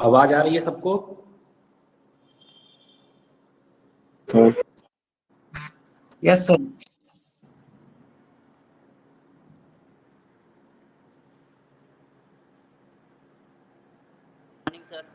आवाज आ रही है सबको? Yes sir. सर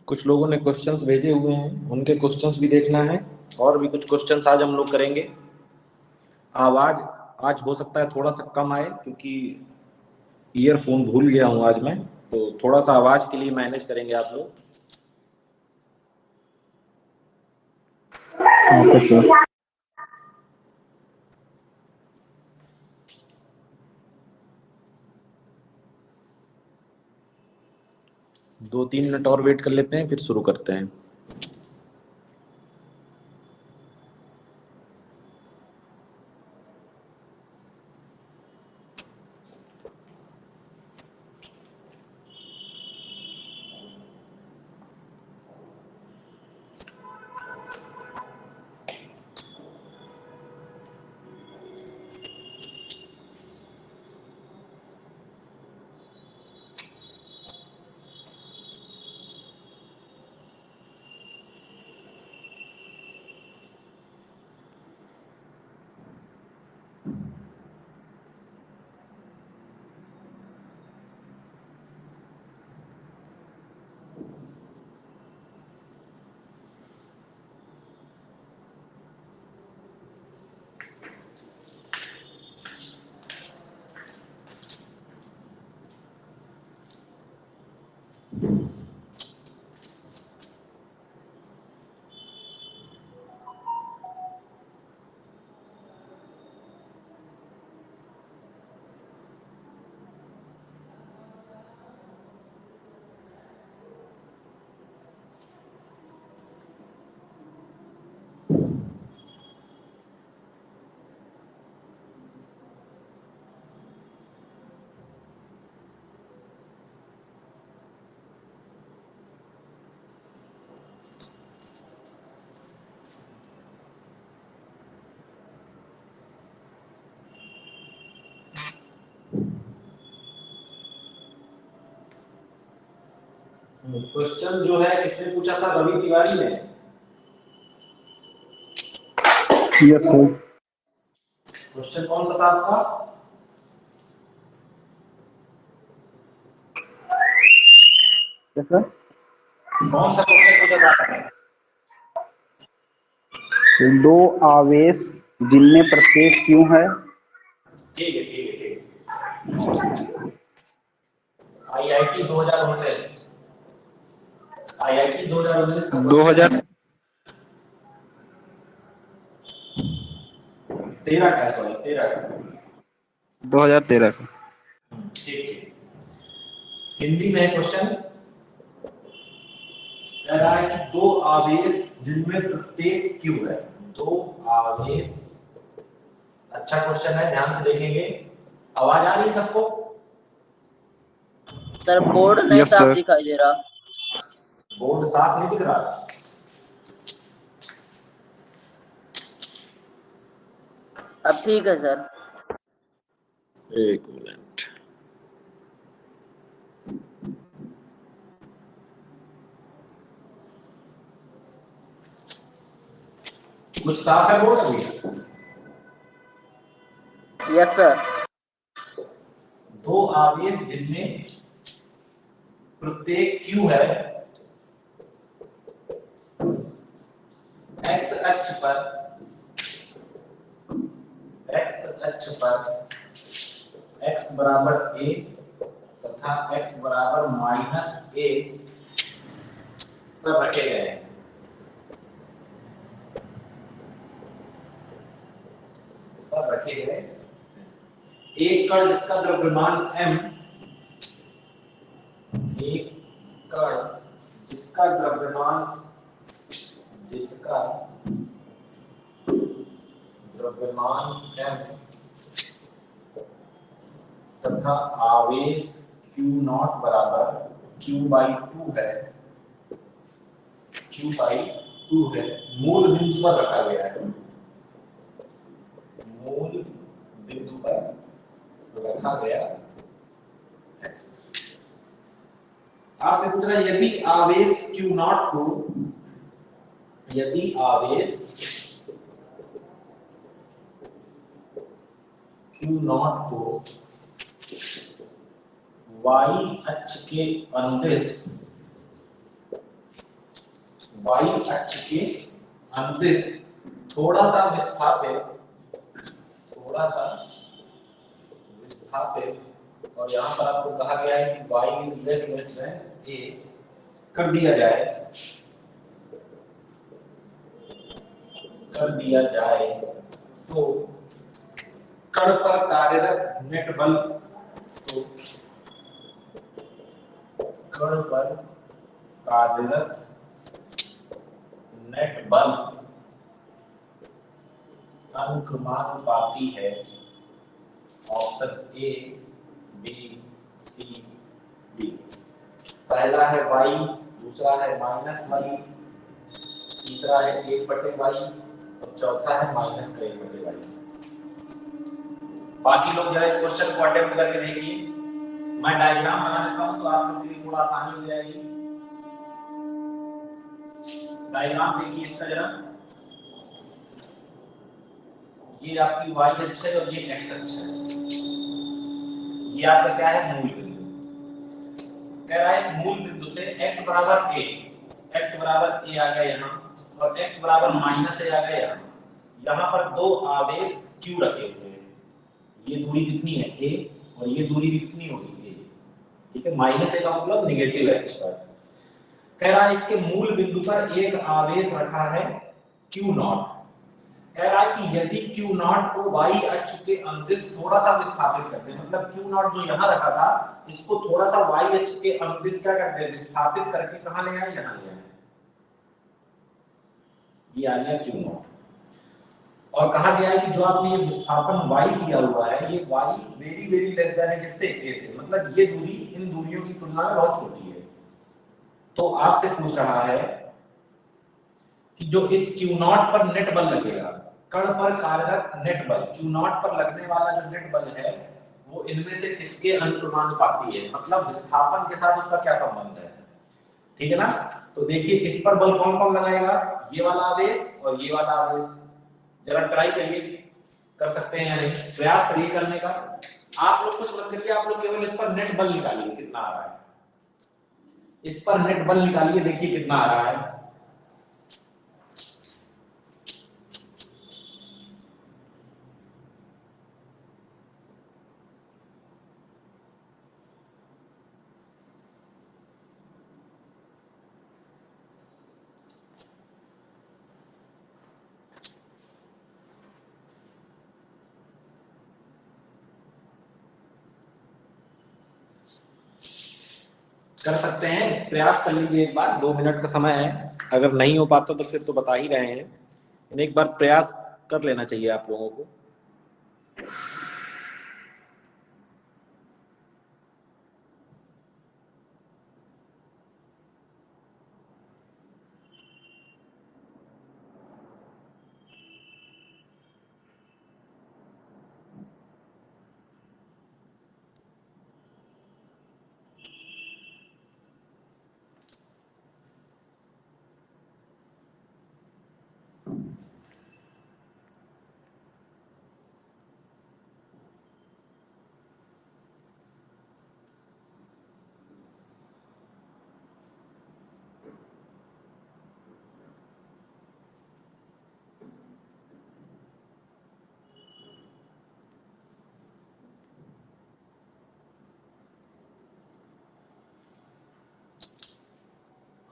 कुछ लोगों ने क्वेश्चंस भेजे हुए हैं, उनके क्वेश्चंस भी देखना है और भी कुछ क्वेश्चंस आज हम लोग करेंगे। आवाज आज हो सकता है थोड़ा सा कम आए क्योंकि ईयरफोन भूल गया हूं आज मैं, तो थोड़ा सा आवाज के लिए मैनेज करेंगे आप लोग। Okay sir. 2-3 मिनट और वेट कर लेते हैं, फिर शुरू करते हैं। क्वेश्चन जो है किसने पूछा था? रवि तिवारी ने। Yes sir. क्वेश्चन कौन सा था आपका? कैसा? कौन सा क्वेश्चन पूछा था? दो आवेश जिनमें प्रत्येक क्यों है। ठीक है ठीक है ठीक है। आईआईटी 2019 आईआईटी 2019 का 2000 13 का, सॉरी 13 का। 2013 का। ठीक है। हिंदी में क्वेश्चन कह रहा है कि दो आवेश जिनमें प्रत्येक क्यू है। दो आवेश, अच्छा क्वेश्चन है, ध्यान से देखेंगे। आवाज आ रही है सबको? सर बोर्ड नहीं यस साफ सर। दिखाई दे रहा। बोर्ड साफ नहीं दिख रहा? अब ठीक है सर। एक मिनट। कुछ साफ है बोर्ड अभी? Yes sir. दो आवेश जिनमें प्रत्येक क्यू है, एक्स अक्ष पर x बराबर a तथा x बराबर -a पर रखे गए हैं। एक कण जिसका द्रव्यमान m, एक कण जिसका द्रव्यमान m तथा आवेश Q नॉट बराबर Q/2 है, Q/2 है, मूल बिंदु पर रखा गया है, मूल बिंदु पर रखा गया है। आपसे पूछ रहा है यदि आवेश Q नॉट को, यदि आवेश Q नॉट को y अक्ष के अनुदिश, y अक्ष के अनुदिश थोड़ा सा विस्थापित, और यहाँ पर आपको कहा गया है कि y is less than a कर दिया जाए तो कण पर कार्यरत नेट बल, तो कण पर कार्यरत नेट बल अनुक्रमानुपाती है। Option A, B, C, D. पहला है y, दूसरा है -y, तीसरा है 1/y और चौथा है -1/y। बाकी लोग जरा इस क्वेश्चन को अटेम्प्ट करके देखिए। मैं डायग्राम बना लेता हूं तो आप लोगों के लिए थोड़ा आसानी हो जाएगी। डायग्राम देखिए इसका जरा। ये आपकी y अक्ष है और ये x अक्ष है। ये आपका क्या है? मूल बिंदु। कह रहा है इस मूल बिंदु से x बराबर a आ गया यहाँ, और x बराबर -a आ गया यहाँ। यहाँ पर दो आवेश q रखे हुए हैं। ये दूरी कितनी है? a, और ये दूरी भी कितनी होगी? a। ठीक है, -a का मतलब नेगेटिव x पर। कह रहा है इसके मूल बिंदु पर एक आवेश रखा है Q नॉट। कह रहा है कि यदि Q नॉट को y अक्ष के अनुदिश थोड़ा सा विस्थापित कर दे, मतलब Q नॉट जो यहाँ रखा था इसको थोड़ा सा y अक्ष के अनुदिश क्या कर दे? विस्थापित करके कहाँ ले आए? यहाँ ले आए। ये आ गया Q नॉट। और कहा गया है कि जो आपने ये विस्थापन y किया हुआ है, ये y वेरी लेस देन है किससे? a से। मतलब ये दूरी इन दूरियों की तुलना में बहुत छोटी है। तो आपसे पूछ रहा है कि जो इस Q नॉट पर नेट बल लगेगा, कण पर कार्यरत नेट बल, Q नॉट पर लगने वाला जो नेट बल है वो इनमें से किसके अनुक्रमानुपाती है? मतलब विस्थापन के साथ उसका क्या संबंध है? ठीक है ना? तो देखिए इस पर बल कौन कौन लगाएगा? ये वाला आवेश और ये वाला आवेश। जरा ट्राई करिए, कर सकते हैं या नहीं, प्रयास करिए करने का। आप लोग कुछ मत करिए, आप लोग केवल इस पर नेट बल निकालिए कितना आ रहा है। इस पर नेट बल निकालिए, देखिए कितना आ रहा है। कर सकते हैं, प्रयास कर लीजिए एक बार, 2 मिनट का समय है। अगर नहीं हो पाता तो फिर तो बता ही रहे हैं, एक बार प्रयास कर लेना चाहिए आप लोगों को।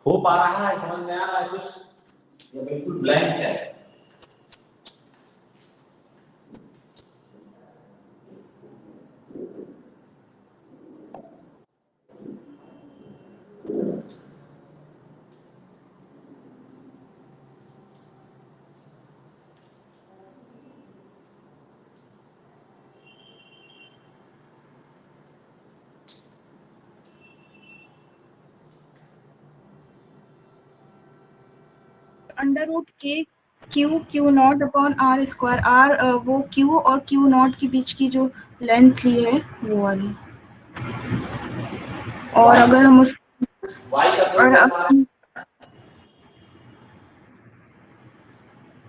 हो पा रहा है? समझ में आ रहा है कुछ, या बिल्कुल ब्लैंक है? Under root K Q naught upon R square. R वो क्यू और क्यू नॉट के बीच की जो लेंथ ली है वो वाली। और Y अगर हम उस y का कोई और टर्म आ रहा है?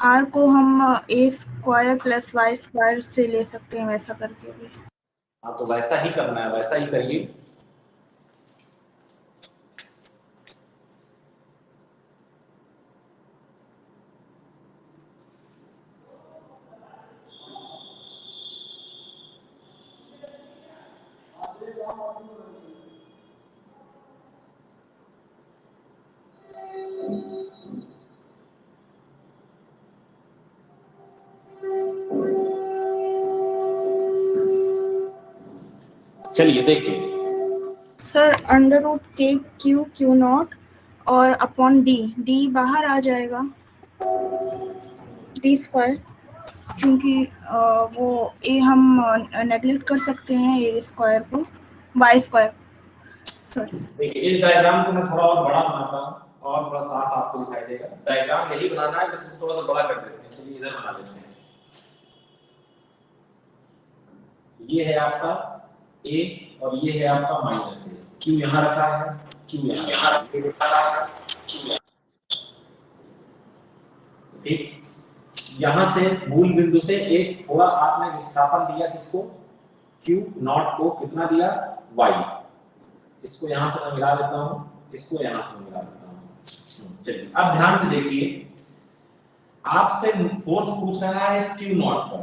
आर को हम ए स्क्वायर प्लस वाई स्क्वायर से ले सकते हैं, वैसा करके भी। हाँ तो वैसा ही करना है, वैसा ही करिए। चलिए देखिए, sir under root K Q not और अपॉन डी बाहर आ जाएगा, डी स्क्वायर, क्योंकि वो ए हम नेगलेक्ट कर सकते हैं ए स्क्वायर को, वाई स्क्वायर। सॉरी, देखिए इस डायग्राम को मैं थोड़ा और बड़ा बनाता हूँ और थोड़ा साफ आपको दिखाई देगा। डायग्राम यही बनाना है, बस इसको थोड़ा सा बड़ा कर देते हैं। चलिए इधर बना लेते हैं। ये है आपका ए और ये है आपका माइनस ए। क्यू यहाँ रखा है, क्यू यहाँ रखा है, ठीक। यहाँ से मूल बिंदु से एक थोड़ा आपने विस्थापन दिया, किसको, क्यू नॉट को, कितना दिया, वाई। इसको यहाँ से मैं मिला देता हूँ, इसको यहाँ से मिला देता हूँ। चलिए अब ध्यान से देखिए, आपसे फोर्स पूछ रहा है इस क्यू नॉट पर,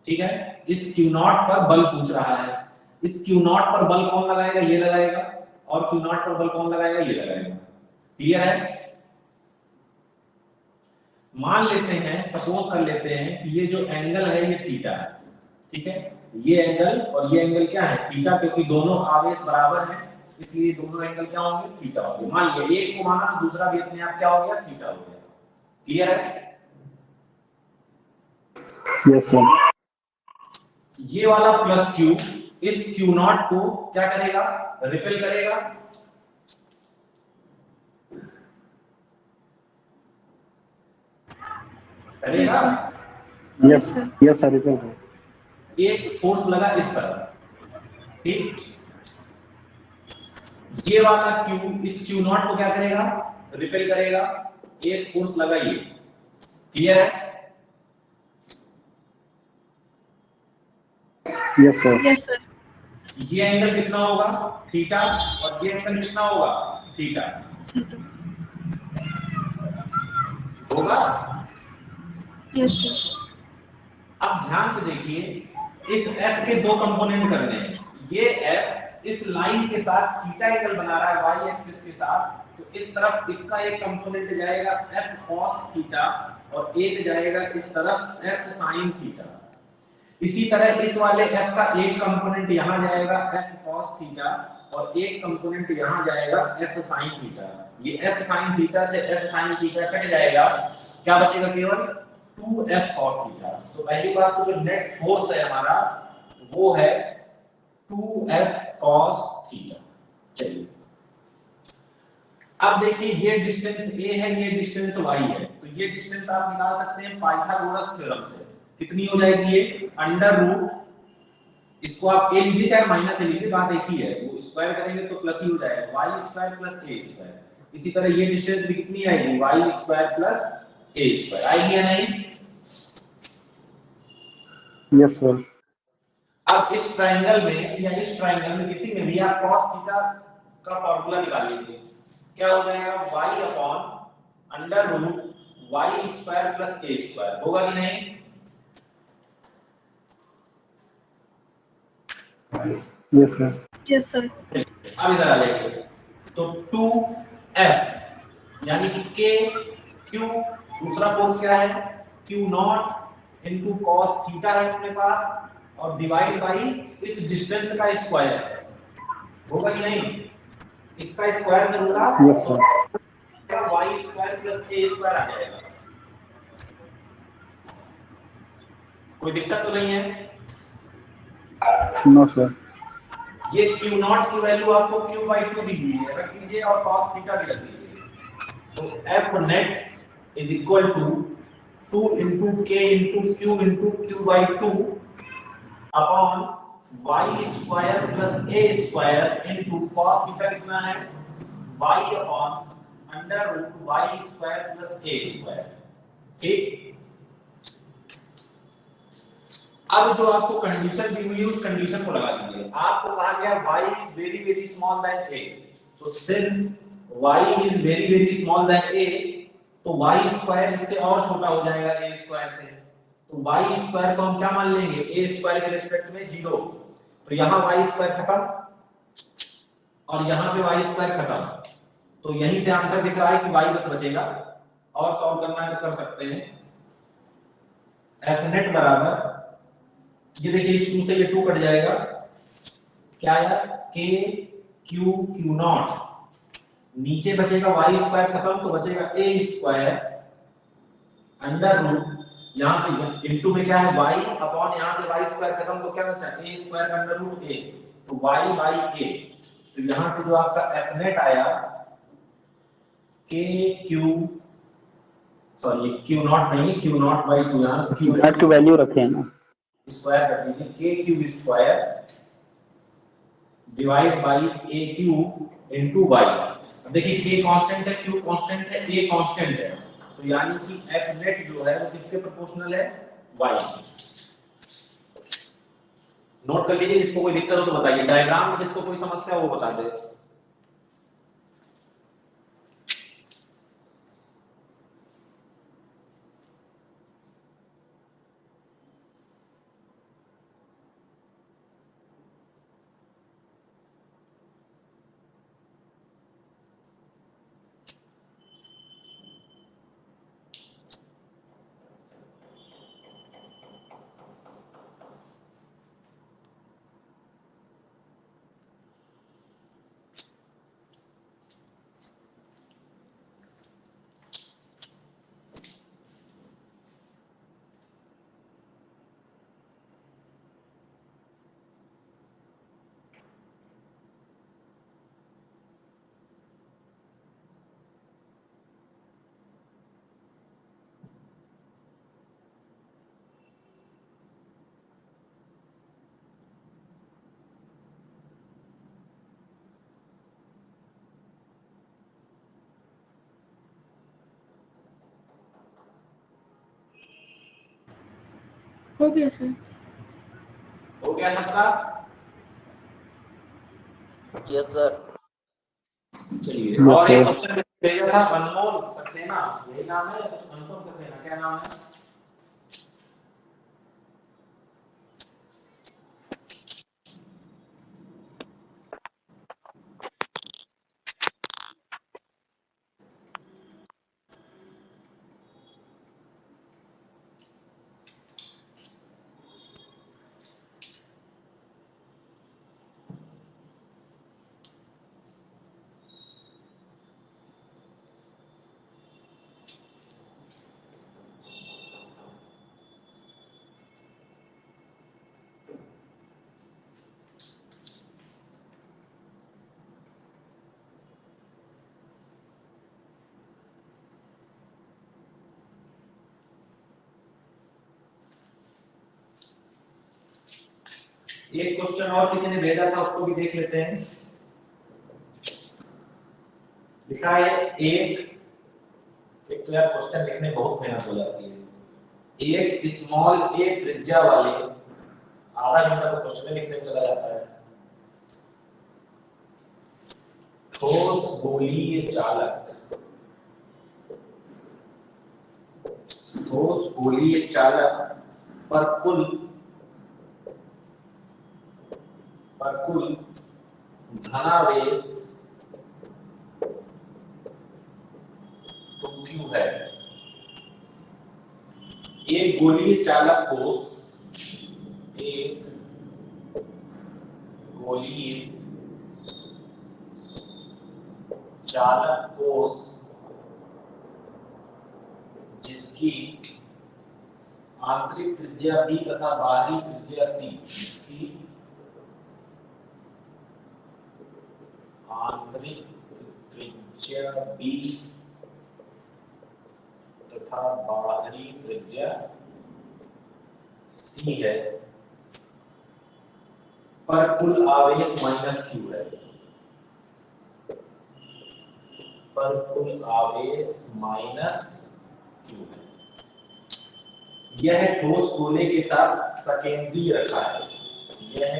ठीक है। इस क्यू नॉट पर बल पूछ रहा है। इस क्यू नॉट पर बल कौन लगाएगा, ये लगाएगा, और क्यू नॉट पर बल कौन लगाएगा, ये लगाएगा। क्लियर है? मान लेते हैं, सपोज कर लेते हैं कि ये जो एंगल है ये थीटा है, ठीक है। ये एंगल और ये एंगल क्या है, थीटा, क्योंकि दोनों आवेश बराबर हैं, इसलिए दोनों एंगल क्या होंगे, थीटा होंगे। मान लिया एक को माना, दूसरा भी अपने आप क्या हो गया, थीटा हो गया। क्लियर है? Yes sir. ये वाला प्लस क्यू इस क्यू नॉट को क्या करेगा, रिपेल करेगा। करेगा। यस यस सर, रिपेल करेगा। एक फोर्स लगा इस तरफ, ठीक। ये वाला क्यू इस क्यू नॉट को क्या करेगा, रिपेल करेगा। एक फोर्स लगा ये। क्लियर है? Yes sir. Yes sir. ये एंगल कितना होगा, थीटा, और ये एंगल कितना होगा, थीटा होगा। Yes sir. अब ध्यान से देखिए, इस f के दो कंपोनेंट करने हैं। ये f इस लाइन के साथ थीटा एंगल बना रहा है y एक्सिस के साथ, तो इस तरफ इसका एक कंपोनेंट जाएगा f cos थीटा और एक जाएगा इस तरफ f sin थीटा। इसी तरह इस वाले f का एक कंपोनेंट यहां जाएगा f cos थीटा और एक कंपोनेंट यहां जाएगा f sin थीटा। ये f sin थीटा से f sin थीटा कट जाएगा, क्या बचेगा, केवल 2f cos थीटा। तो पहली बात तो जो नेट फोर्स है हमारा वो है 2f cos थीटा। चलिए अब देखिए, ये डिस्टेंस a है, ये डिस्टेंस y है, तो ये डिस्टेंस आप निकाल सकते हैं पाइथागोरस थ्योरम से। कितनी हो जाएगी ये, अंडर रूट, इसको आप a लीजिए चाहे माइनस a लीजिए, बात एक ही है। वो स्क्वायर करेंगे तो प्लस ही हो जाएगा, y square plus a square. इसी तरह ये डिस्टेंस भी कितनी आएगी, y square plus a square आएगी या नहीं। Yes sir. अब इस ट्रायंगल में या इस ट्रायंगल में किसी में भी आप cos थीटा का फार्मूला निकाल लीजिए, क्या हो जाएगा, y upon under root y square plus a square, होगा कि नहीं। Yes sir. Yes sir. अब इधर आ जाइए, तो 2f यानी कि k q, दूसरा फोर्स क्या है, q nought into cos theta है अपने पास, और डिवाइड बाई इस डिस्टेंस का स्क्वायर, होगा कि नहीं। इसका स्क्वायर करूंगा यस सर। तो y square plus a square आ जाएगा। कोई दिक्कत तो नहीं है। No sir. ये q नॉट की वैल्यू आपको q/2 दी हुई है, रख दीजिए, और cos थीटा भी रख दीजिए। तो f net is equal to 2 into k into q by 2 upon y square plus a square into cos theta कितना है y upon under root y square plus a square. ठीक, अब जो आपको कंडीशन दी हुई है उस कंडीशन को लगा दीजिए। आपको कहा गया y is very very small then a, तो since y is very very small then a तो y स्क्वायर इससे और छोटा हो जाएगा a स्क्वायर से, तो y स्क्वायर को हम क्या मान लेंगे a स्क्वायर के रिस्पेक्ट में 0, तो यहां y स्क्वायर खत्म और यहां पे y स्क्वायर खत्म, तो यहीं से आंसर दिख रहा है कि y बस बचेगा। और सॉल्व करना है तो कर सकते हैं। f नेट बराबर, ये देखिए इस 2 से ये 2 कट जाएगा, क्या आया k q q नॉट, नीचे बचेगा y स्क्वायर खत्म तो बचेगा a स्क्वायर अंडर रूट, यहां पे इनटू में क्या है y अपॉन यहां से y स्क्वायर खत्म तो क्या बचा a square under root a, तो y बाई a, तो यहां से जो आपका f नेट आया k q sorry q naught नहीं q नॉट बाई 2, यहां q नेट की वैल्यू रखे हैं ना, स्क्वायर कर दीजिए k cube square divide by a cube into y। अब देखिए k कांस्टेंट है, q कांस्टेंट है, a कांस्टेंट है, तो यानी कि f नेट जो है वो किसके प्रोपोर्शनल है y। नोट कर लीजिए, इसको कोई दिक्कत हो तो बताइए, डायग्राम में जिसको कोई समस्या हो वो बता दे। हो गया सर। हो गया सबका? Yes sir. चलिए, Yes, और एक sir. क्वेश्चन भेजा था अनमोल सक्सेना, यही नाम है अनुपम सक्सेना, क्या नाम है? एक क्वेश्चन और किसी ने भेजा था उसको भी देख लेते हैं। लिखा है एक तो यार क्वेश्चन लिखने में बहुत मेहनत हो जाती है। एक स्मॉल ए त्रिज्या वाले, आधा घंटा तो क्वेश्चन लिखने में चला जाता है। ठोस गोलीय चालक, ठोस गोलीय चालक पर कुल धनावेश तो क्यू है। एक गोलीय चालक कोष, एक गोलीय चालक कोष जिसकी आंतरिक त्रिज्या b तथा बाहरी त्रिज्या c, जिसकी आंतरिक त्रिज्या b तथा बाहरी त्रिज्या c है पर कुल आवेश माइनस q है, पर कुल आवेश माइनस q है। यह ठोस गोले के साथ सकेंद्रीय रखा है, यह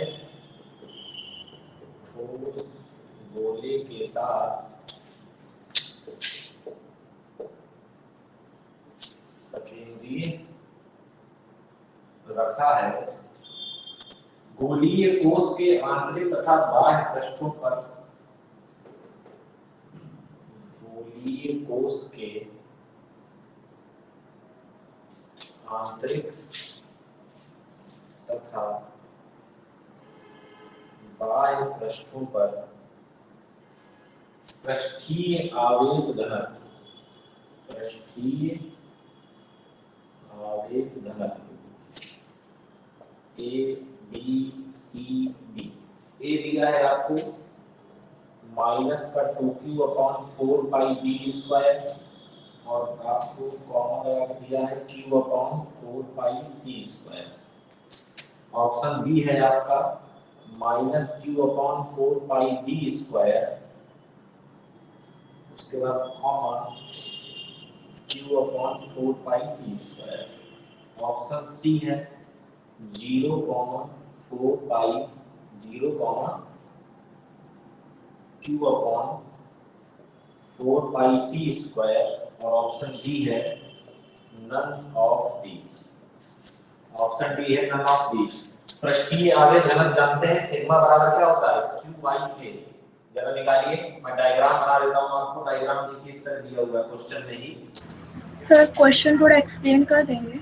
ठोस गोले के साथ सकेंद्रीय रखा है। गोलीय कोश के आंतरिक तथा बाह्य पृष्ठों पर, गोलीय कोश के आंतरिक तथा बाह्य पृष्ठों पर पृष्ठीय आवेश घनत्व, पृष्ठीय आवेश घनत्व ए बी सी डी। ए दिया है आपको माइनस का 2q/4πb² और आपको कॉमन लगा के दिया है q/4πc²। ऑप्शन बी है आपका -q/4πd², उसके बाद कॉमन q/4πc²। ऑप्शन सी है 0,4π और ऑप्शन डी है none of these. Option D है नन ऑफ दीज। पृष्ठीय आवेश घनत्व जानते हैं, सिग्मा बराबर क्या होता है q/k। जरा निकालिए, मैं डायग्राम बना देता हूं आपको। डायग्राम देखिए, इस तरह दिया हुआ है क्वेश्चन में ही। सर क्वेश्चन थोड़ा एक्सप्लेन कर देंगे?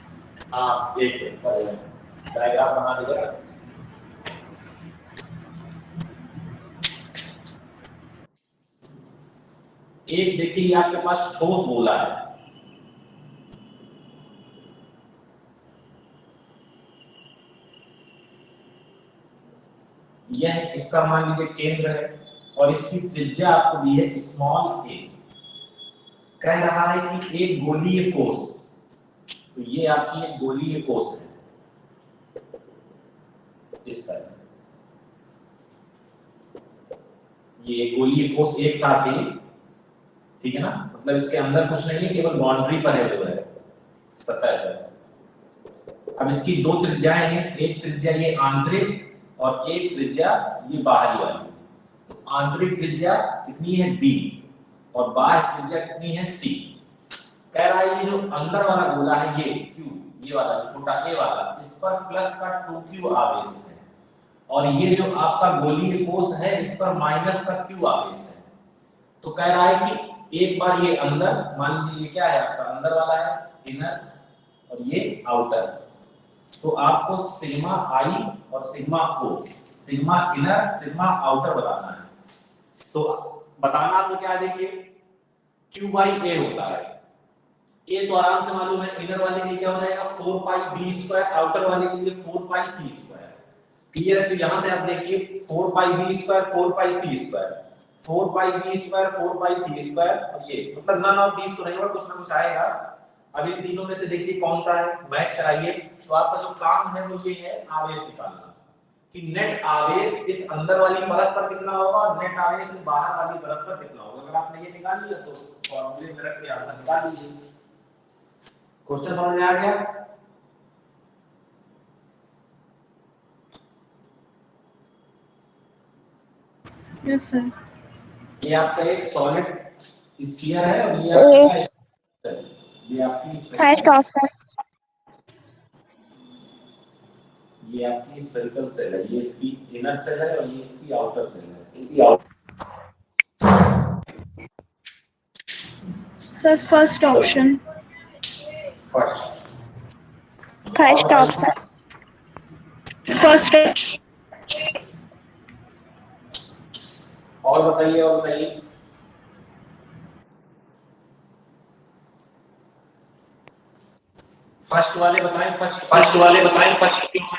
हाँ देखिए, डायग्राम बना दीजिएगा। एक देखिए आपके पास ठोस गोला है, यह इसका मान लीजिए केंद्र है और इसकी त्रिज्या आपको दी है स्मॉल a। कह रहा है कि एक गोलीय कोश, तो ये आपकी एक गोलीय कोश है इस तरह, ये गोलीय कोश एक साथ है, ठीक है ना। मतलब इसके अंदर कुछ नहीं है, केवल बाउंड्री पर है जो है सतह पर। अब इसकी दो त्रिज्याएं हैं, एक त्रिज्या ये आंतरिक और एक त्रिज्या ये बाहरी वाली। तो आंतरिक त्रिज्या कितनी है b और बाह्य त्रिज्या कितनी है c। कह रहा है ये जो अंदर वाला गोला है ये q, ये वाला जो छोटा a वाला, इस पर प्लस का 2q आवेश है और ये जो आपका गोलीय कोश है इस पर माइनस का q आवेश है। तो कह रहा है कि एक बार ये अंदर, मान लीजिए ये क्या है आपका अंदर वाला है इनर और ये आउटर, तो आपको सिग्मा आई और सिग्मा ओ, सिग्मा इनर सिग्मा आउटर बताना है। तो बताना आपको क्या है, देखिए q/a होता है। a तो आराम से मालूम है, इनर वाले के लिए क्या हो जाएगा 4πb², आउटर वाले के लिए 4πc²। क्लियर है? तो यहां से आप देखिए 4πb², 4πc², 4πb² 4πc² और ये मतलब नन ऑफ दीस तो नहीं होगा, कुछ ना कुछ आएगा। अब इन तीनों में से देखिए कौन सा है, मैच कराइए। तो आपका जो काम है वो ये है आवेश निकालना कि नेट आवेश इस अंदर वाली परत पर कितना होगा और नेट आवेश इस बाहर वाली परत पर कितना होगा। अगर आपने ये निकाल लिया तो फॉर्मूले में रख के आंसर निकाल लीजिए। क्वेश्चन समझ में आ गया? Yes sir. ये आपका एक सॉलिड स्फीयर है और ये आपका ये आपकी ये आपकी स्फेरिकल सेल है, ये इसकी इनर सेल है और ये इसकी आउटर सेल है। Sir first option. First option. और बताइए, और बताइए। फर्स्ट वाले बताएं, फर्स्ट वाले बताएं फर्स्ट क्यों है?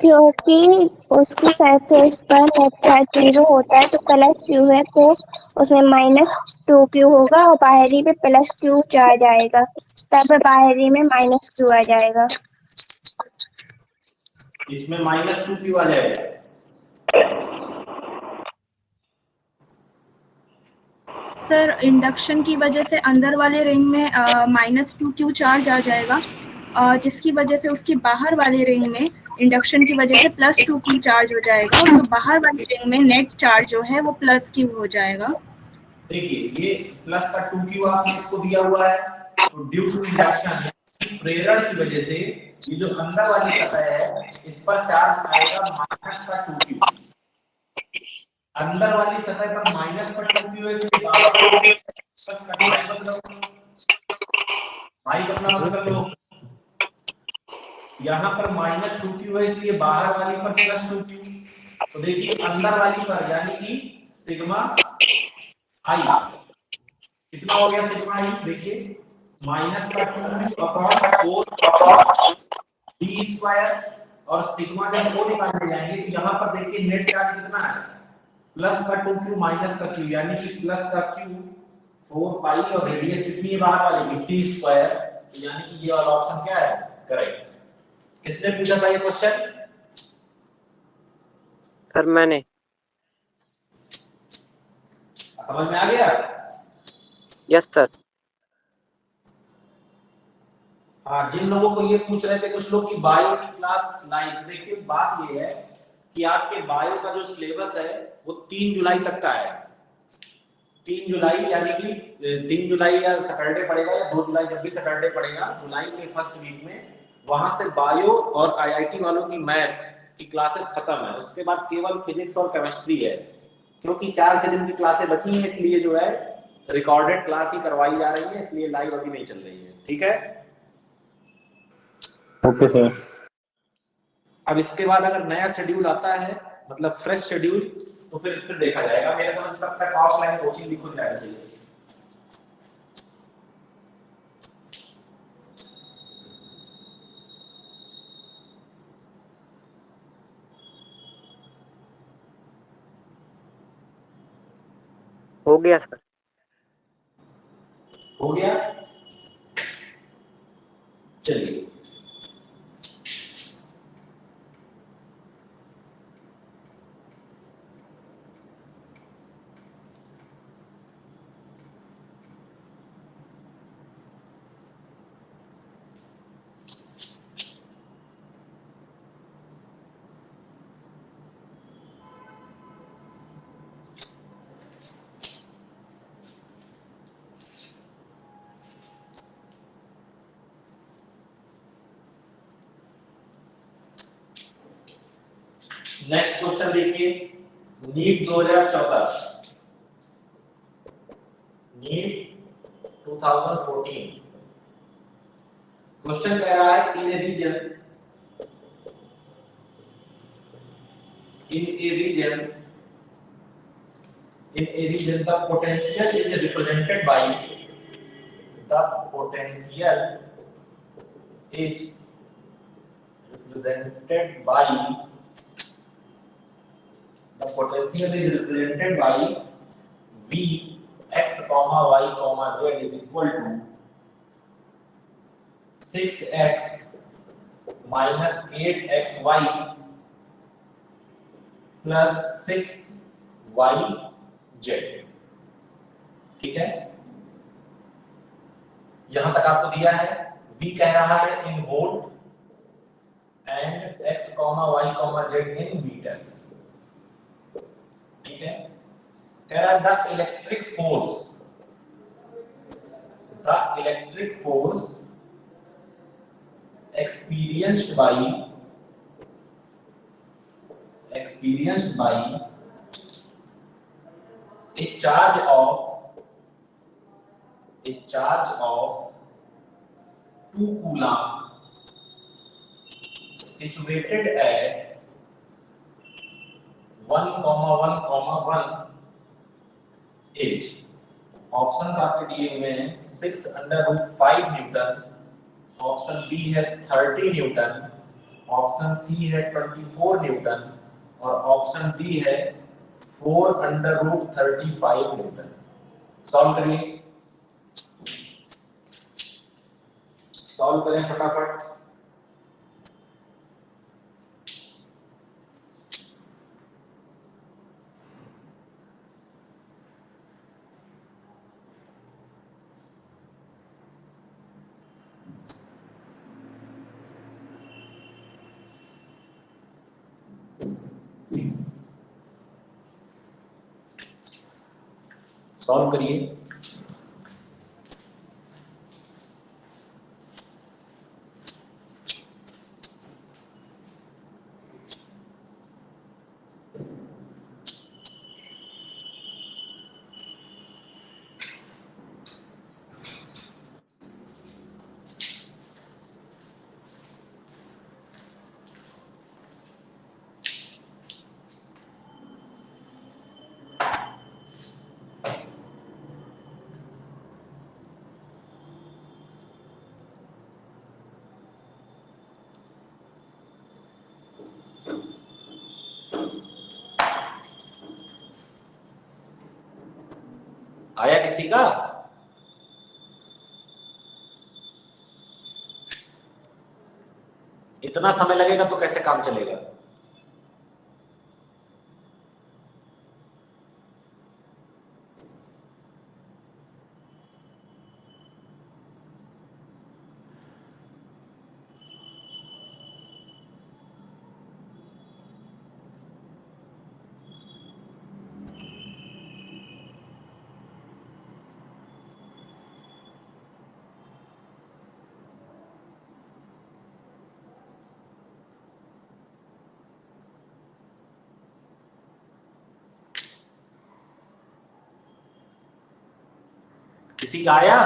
क्योंकि उसकी सरफेस पर नेट चार्ज 0 होता है तो प्लस क्यू है, तो उसमें -2q होगा और बाहरी पे प्लस क्यू चार्ज आएगा, तब बाहरी में -q आ जाएगा। इसमें -2q आ जाएगा। सर इंडक्शन की वजह से अंदर वाले रिंग में -2q चार्ज आ जाएगा, जिसकी वजह से उसकी बाहर वाले रिंग में इंडक्शन की वजह से +2q चार्ज हो जाएगा, तो बाहर वाली रिंग में नेट चार्ज जो है वो +q हो जाएगा। देखिए ये प्लस का 2q आपने इसको दिया हुआ है, तो ड्यू टू इंडक्शन प्रेरण की वजह से ये जो अंदर वाली सतह है इस पर चार्ज आएगा माइनस का 2q। अंदर वाली सतह पर माइनस का 2q है, इसलिए बाहर वाली प्लस का 2q बदलो। भाई अपना मत कर लो, यहाँ पर -2q है इसलिए बाहर वाली पर +2q। तो देखिए अंदर वाली पर यानी कि सिग्मा आई कितना हो गया, सिग्मा आई देखिए माइनस का 2q अपॉन 4 d स्क्वायर, और सिग्मा जब वो निकालने जाएंगे तो यहाँ पर देखिए नेट चार्ज कितना है, प्लस का 2q माइनस का q, यानी कि प्लस का q 4 पाई और रेडियस कितनी है बाहर वाले की c स्क्वायर, यानी कि ये वाला ऑप्शन क्या है करेक्ट। किसने पूछा था ये क्वेश्चन? सर मैंने। समझ में आ गया? Yes sir. हाँ, जिन लोगों को ये पूछ रहे थे कुछ लोग कि बायो की क्लास 9, देखिए बात ये है कि आपके बायो का जो सिलेबस है वो 3 जुलाई तक का है। 3 जुलाई यानी कि 3 जुलाई या सैटरडे पड़ेगा या 2 जुलाई, जब भी सैटरडे पड़ेगा जुलाई के फर्स्ट वीक में, वहां से बायो और आईआईटी वालों की मैथ की क्लासेस खत्म है। उसके बाद केवल फिजिक्स और केमिस्ट्री है, क्योंकि 4-6 दिन की क्लासें बची हैं, इसलिए जो है रिकॉर्डेड क्लास ही करवाई जा रही है, इसलिए लाइव अभी नहीं चल रही है। ठीक है, ओके सर। अब इसके बाद अगर नया शेड्यूल आता है, मतलब फ्रेश शेड्यूल, तो फिर देखा जाएगा। मेरे समझ तक तक ऑफलाइन कोचिंग भी खुल जानी चाहिए। हो गया सर। हो गया, चलिए नेक्स्ट क्वेश्चन देखिए, नीट 2014, नीट 2014 क्वेश्चन कह रहा है in a region the potential is represented by the potential is represented by v x comma y comma z is equal to 6x minus 8xy plus 6yz। ठीक है, यहां तक आपको दिया है। v कह रहा है in volt and x y z in metres. ठीक है, कह रहा है the electric force experienced by a charge of 2 coulomb situated at 1,1,1 is, options आपके दिए हुए हैं 6 √5 न्यूटन, ऑप्शन बी है 30 न्यूटन, ऑप्शन सी है 24 न्यूटन और ऑप्शन डी है 4√35 न्यूटन। सॉल्व करिए, सॉल्व करें फटाफट। सॉल्व करिए। आया किसी का? इतना समय लगेगा तो कैसे काम चलेगा? किसी का आया?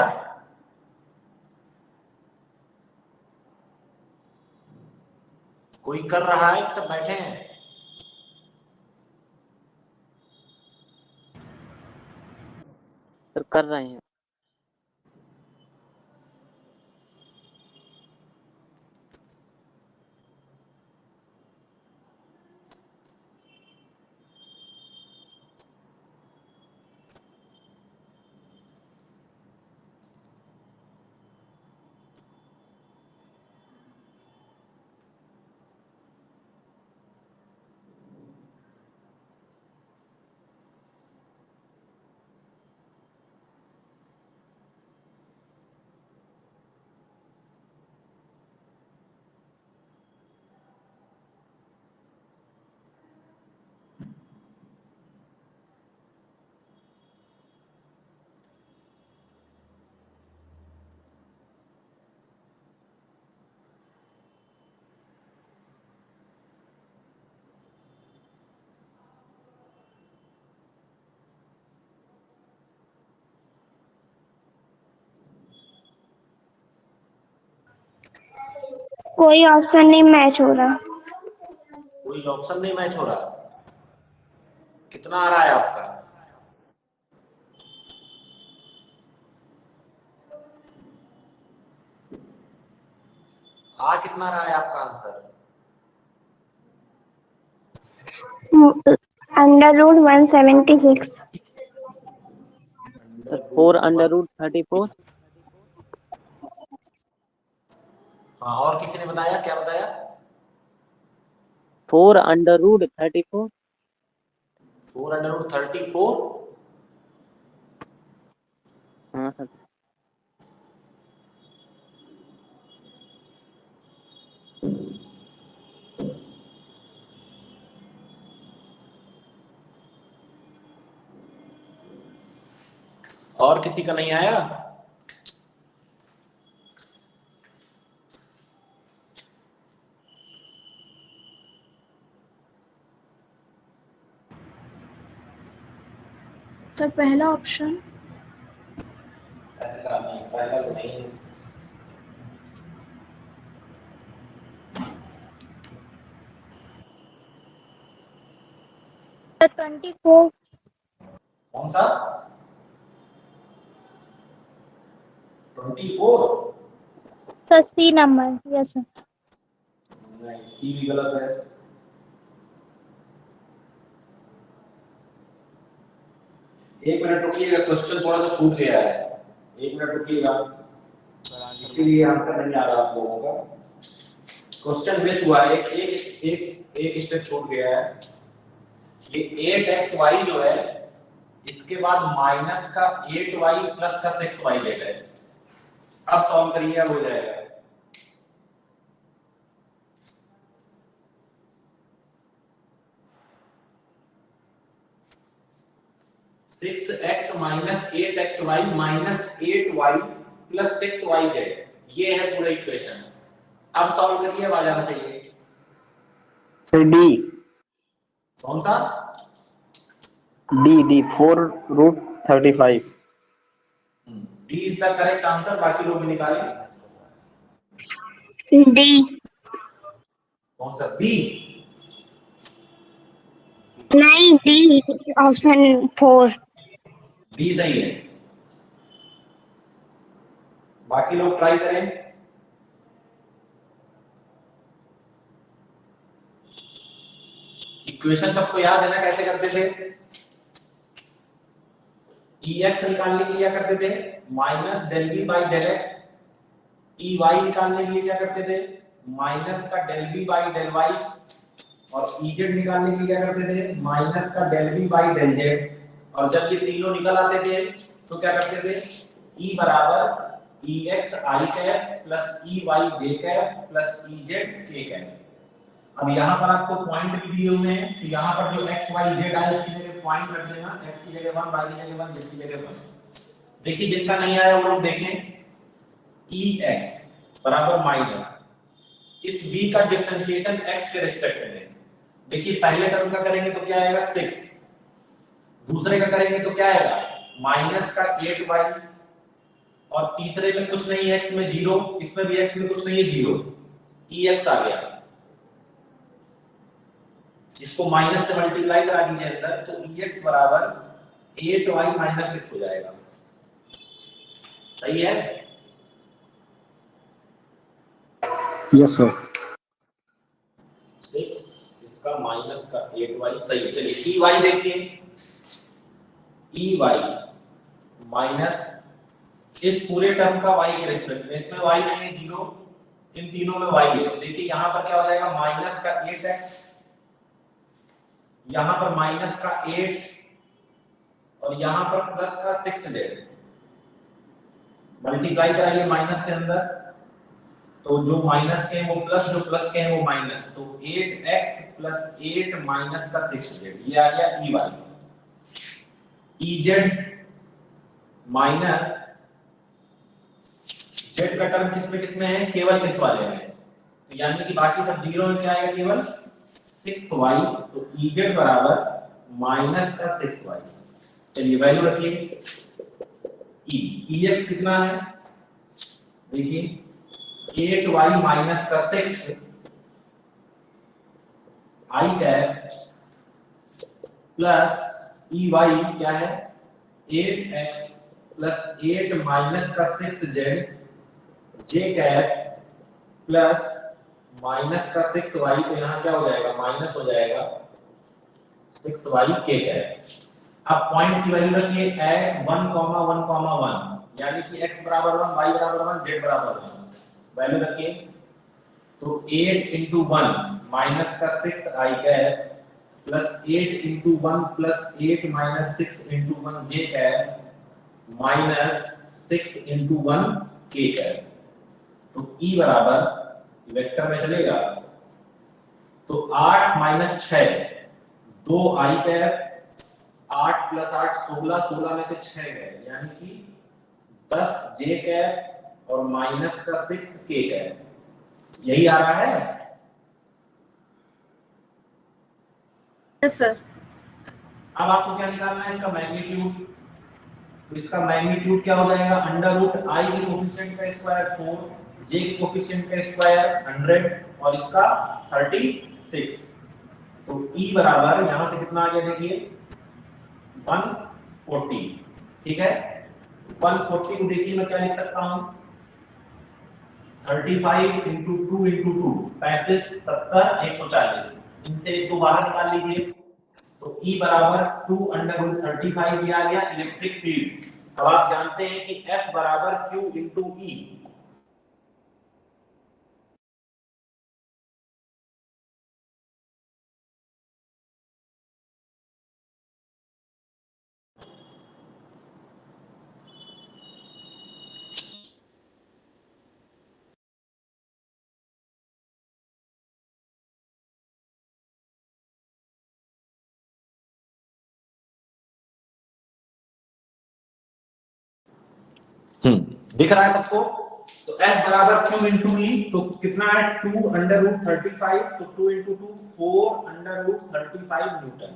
कोई कर रहा है कि सब बैठे हैं? सर कर रहे हैं। कोई ऑप्शन नहीं मैच हो रहा। कोई ऑप्शन नहीं मैच हो रहा। कितना आ रहा है आपका? आ कितना रहा है आपका आंसर? √176। सर 4√34। हाँ, और किसी ने बताया? क्या बताया? 4√34। 434। हाँ सर। और किसी का नहीं आया? सर पहला ऑप्शन। पहला नहीं, पहला तो नहीं। 24। कौन सा? 24। Sir C number. Yes sir. नहीं, सी भी गलत है। एक मिनट रुकिएगा, क्वेश्चन थोड़ा सा छूट गया है, एक मिनट रुकिएगा, इसीलिए आंसर नहीं आ रहा आप लोगों का। क्वेश्चन मिस हुआ है, एक स्टेप छूट गया है। ये 8xy जो है इसके बाद माइनस का 8y प्लस का 6y लेता है। अब सॉल्व करिए, अब हो जाएगा। Six x minus 8xy minus 8y plus 6yz, ये है पूरा इक्वेशन। अब सॉल्व करिए, अब आ जाना चाहिए। Sir D. कौन सा? D 4√35। D is the correct answer. बाकी लोग भी निकालें। डी। कौन सा? बी? नहीं, डी ऑप्शन 4। डी सही है। बाकी लोग ट्राई करें। इक्वेशन सबको याद है ना, कैसे करते थे? Ex निकालने के लिए क्या करते थे? Minus del B by del X. Ey निकालने के लिए क्या करते थे? माइनस का del B by del Y. और Ez निकालने के लिए क्या करते थे? माइनस का del B by del Z. और जब ये तीनों निकल आते थे तो क्या करते थे? E बराबर Ex I cap plus Ey j cap plus Ez k cap. अब यहाँ पर आपको पॉइंट भी दिए हुए हैं, तो यहाँ पर जो x y z आए उसकी जगह पॉइंट रख देना। x की जगह 1, y की जगह 1, z की जगह 1। देखिए जिनका नहीं आया वो लोग देखें। ex बराबर माइनस इस b का डिफरेंशिएशन x के रिस्पेक्ट में। देखिए पहले टर्म का करेंगे तो क्या आएगा? 6। दूसरे का करेंगे तो क्या आएगा? माइनस का 8y। और तीसरे में कुछ नहीं है, x में 0, इसमें भी x में कुछ नहीं है, 0। ex आ गया। इसको माइनस से मल्टीप्लाई करा दीजिए अंदर, तो ex बराबर 8y माइनस 6 हो जाएगा। सही है? Yes sir. 6 इसका माइनस का 8y सही है। चलिए ey देखिए, ey माइनस इस पूरे टर्म का y के रिस्पेक्ट में, इसमें y नहीं है 0, इन तीनों में y है। देखिए यहां पर क्या हो जाएगा? माइनस का 8x, यहां पर माइनस का 8 और यहां पर प्लस का 6z। मल्टीप्लाई कराइए माइनस से अंदर, तो जो माइनस के हैं वो प्लस, जो प्लस के हैं वो माइनस। तो 8x प्लस 8 माइनस का 6z, ये आ गया ey। ez माइनस z का टर्म किसमें है? केवल इस वाले में, तो यानी कि बाकी सब जीरो में क्या आएगा? केवल 6y। तो Ez बराबर माइनस का 6y। चलिए वैल्यू रखिए। Ex कितना है? देखिए 8y माइनस का 6 I कैप प्लस Ey क्या है? 8x प्लस 8 माइनस का 6z j cap plus minus का 6y। तो यहाँ क्या हो जाएगा? माइनस हो जाएगा 6y k कैप। अब पॉइंट की वैल्यू रखिए एट 1, 1, 1, यानी कि x बराबर 1, y बराबर 1, z बराबर 1। वैल्यू रखिए, तो 8 into 1 माइनस का 6i cap plus 8 into 1 plus 8 minus 6 into 1 j cap minus 6 into 1 k cap. तो E बराबर वेक्टर में चलेगा, तो 8 माइनस 6 2i कैप, 8 प्लस 8 16, 16 में से 6 गए, यानी कि 10 j कैप और माइनस का 6 k कैप। यही आ रहा है? Yes sir. अब आपको क्या निकालना है? इसका मैग्नीट्यूड। तो इसका मैग्नीट्यूड क्या हो जाएगा? अंडर रूट i के कोफिशिएंट का स्क्वायर 4, j के कोफिशिएंट का स्क्वायर 100 और इसका 36। तो E बराबर यहां से कितना आ गया? देखिए 140। ठीक है, 140 को देखिए मैं क्या लिख सकता हूं? 35 इंटू 2 इंटू 2 35 70 140 इनसे एक तो बाहर निकाल लीजिए तो E बराबर 2 अंडर रूट 35 ये आ गया इलेक्ट्रिक फील्ड। अब आप जानते हैं कि F बराबर Q इंटू E। दिख रहा है सबको? तो F बराबर Q इंटू E तो कितना है 2 अंडर रूट 35 तो 2 into 2 4 under root 35 newton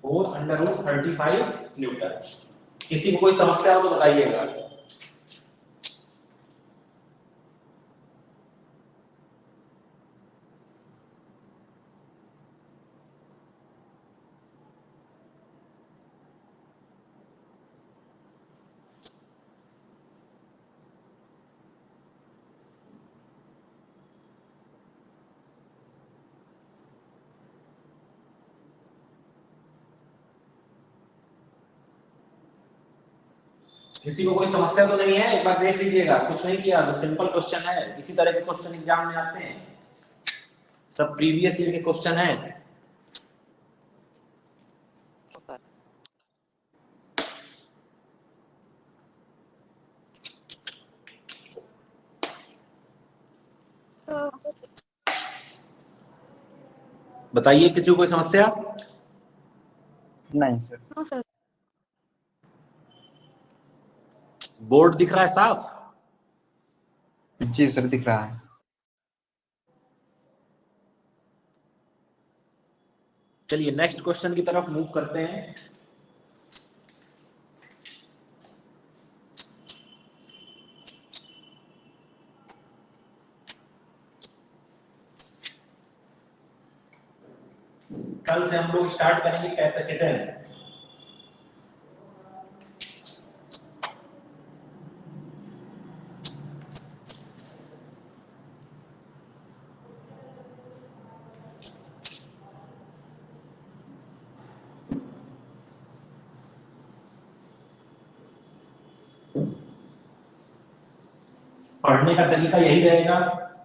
4 under root 35 newton. किसी को कोई समस्या हो तो बताइएगा। किसी को कोई समस्या तो नहीं है? एक बार देख लीजिएगा। कुछ नहीं किया, बस सिंपल क्वेश्चन है। इसी तरह के क्वेश्चन एग्जाम में आते हैं, सब प्रीवियस ईयर के क्वेश्चन हैं। बताइए किसी को कोई समस्या? नहीं सर। बोर्ड दिख रहा है साफ? जी सर दिख रहा है। चलिए नेक्स्ट क्वेश्चन की तरफ मूव करते हैं। कल से हम लोग स्टार्ट करेंगे कैपेसिटेंस। पढ़ने का तरीका यही रहेगा,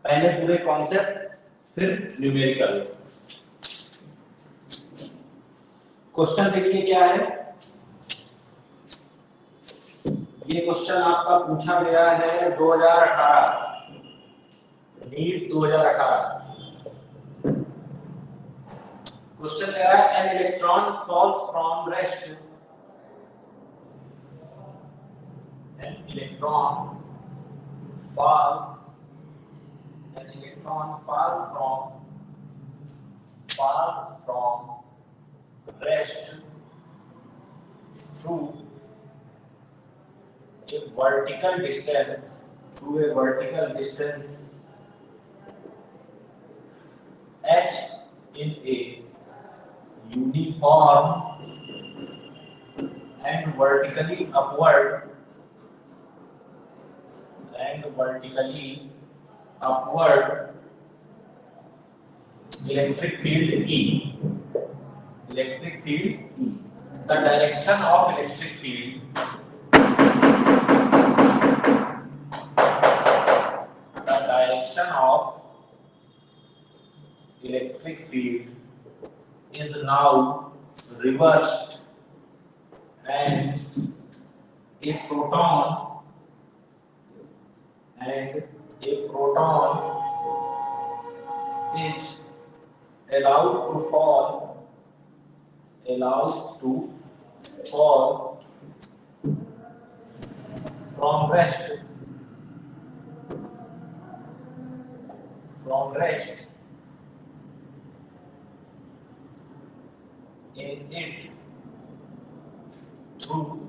पहले पूरे कॉन्सेप्ट फिर न्यूमेरिकल्स। क्वेश्चन देखिए क्या है। ये क्वेश्चन आपका पूछा गया है 2018 नीट 2018। क्वेश्चन कह रहा है N electron falls from rest, an electron falls from rest through a vertical distance h in a uniform and vertically upward electric field E. The direction of electric field is now reversed and a proton is allowed to fall from rest in it through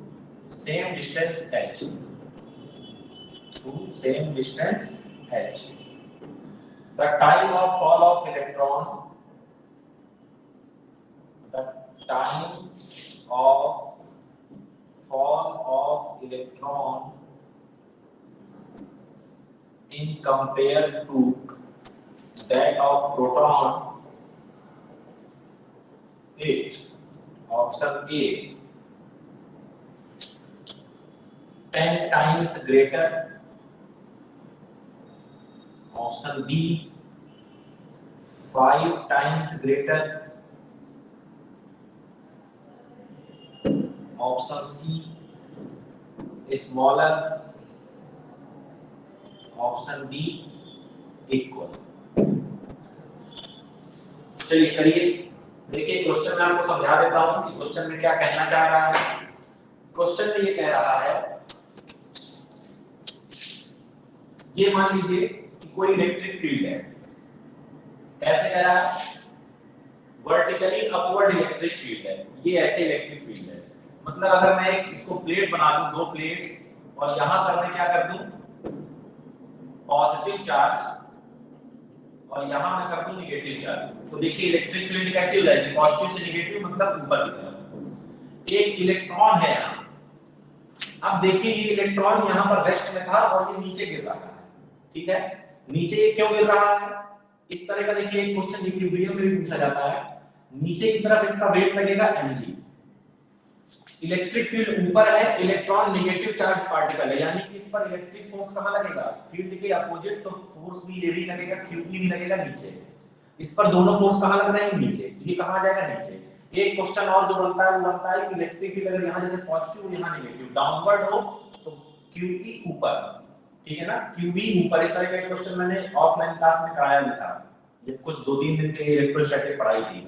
same distance h. The time of fall of electron in compared to that of proton is option A 10 times greater, option B 5 times greater, option C smaller, option B equal. चलिए करिए। देखिए question में आपको समझा देता हूं कि question में क्या कहना चाह रहा है। क्वेश्चन में ये कह रहा है, ये मान लीजिए कि कोई इलेक्ट्रिक फील्ड है। कैसे कह रहा है? वर्टिकली अपवर्ड इलेक्ट्रिक फील्ड है। ये ऐसे इलेक्ट्रिक फील्ड है। मतलब अगर मैं इसको प्लेट बना दूं, दो प्लेट्स, और यहां पर मैं क्या कर दूं पॉजिटिव चार्ज, और यहां मैं कर दूं नेगेटिव चार्ज, तो देखिए इलेक्ट्रिक फील्ड कैसी हो जाएगी? पॉजिटिव से नेगेटिव मतलब ऊपर की तरफ। एक इलेक्ट्रॉन है यहां। अब देखिए ये इलेक्ट्रॉन यहां पर रेस्ट में था और ये नीचे गिर रहा है। ठीक है, नीचे ये क्यों गिर रहा है? इस तरह का देखिए एक क्वेश्चन इक्विलिब्रियम में भी पूछा जाता है। नीचे की तरफ इसका वेट लगेगा mg। इलेक्ट्रिक फील्ड ऊपर है, इलेक्ट्रॉन नेगेटिव चार्ज पार्टिकल है, यानी कि इस पर इलेक्ट्रिक फोर्स कहां लगेगा? फील्ड के अपोजिट, तो फोर्स भी ये भी लगेगा, QE भी लगेगा नीचे। इस पर दोनों फोर्स कहां लग रहे हैं? नीचे। ये कहां आ जाएगा? नीचे। एक क्वेश्चन और जो बनता है वो बनता है कि इलेक्ट्रिक फील्ड अगर यहां जैसे पॉजिटिव यहां नेगेटिव डाउनवर्ड हो तो QE ऊपर, ठीक है ना, QB ऊपर। इस तरह का क्वेश्चन मैंने ऑफलाइन क्लास में कराया भी था, जब कुछ 2-3 दिन के इलेक्ट्रोस्टैटिक पढ़ाई थी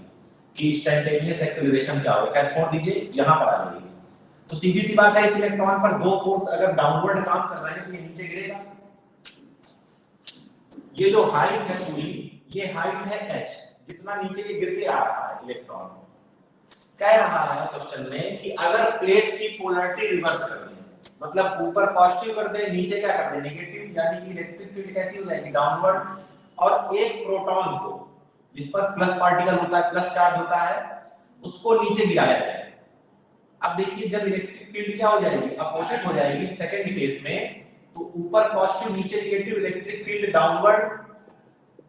कि इंस्टैंटेनियस एक्सेलरेशन क्या होगा। खैर छोड़ दीजिए, यहां पर आ जाइए। तो सीधी सी बात है, इस इलेक्ट्रॉन पर दो फोर्स अगर डाउनवर्ड काम कर रहे हैं तो ये नीचे गिरेगा। ये जो हाइट है पूरी, ये हाइट है h, जितना नीचे ये गिर के आ रहा है इलेक्ट्रॉन। कह रहा है क्वेश्चन में कि अगर प्लेट की पोलैरिटी रिवर्स कर दें, मतलब ऊपर पॉजिटिव कर दें, नीचे क्या कर दें नेगेटिव, यानी कि इलेक्ट्रिक फील्ड कैसी हो जाएगी? डाउनवर्ड। और एक प्रोटॉन को, जिस पर प्लस पार्टिकल होता है, प्लस चार्ज होता है, उसको नीचे गिराया जाए। अब देखिए जब इलेक्ट्रिक फील्ड क्या हो जाएगी? अपोजिट हो जाएगी सेकंड केस में, तो ऊपर पॉजिटिव नीचे नेगेटिव, इलेक्ट्रिक फील्ड डाउनवर्ड,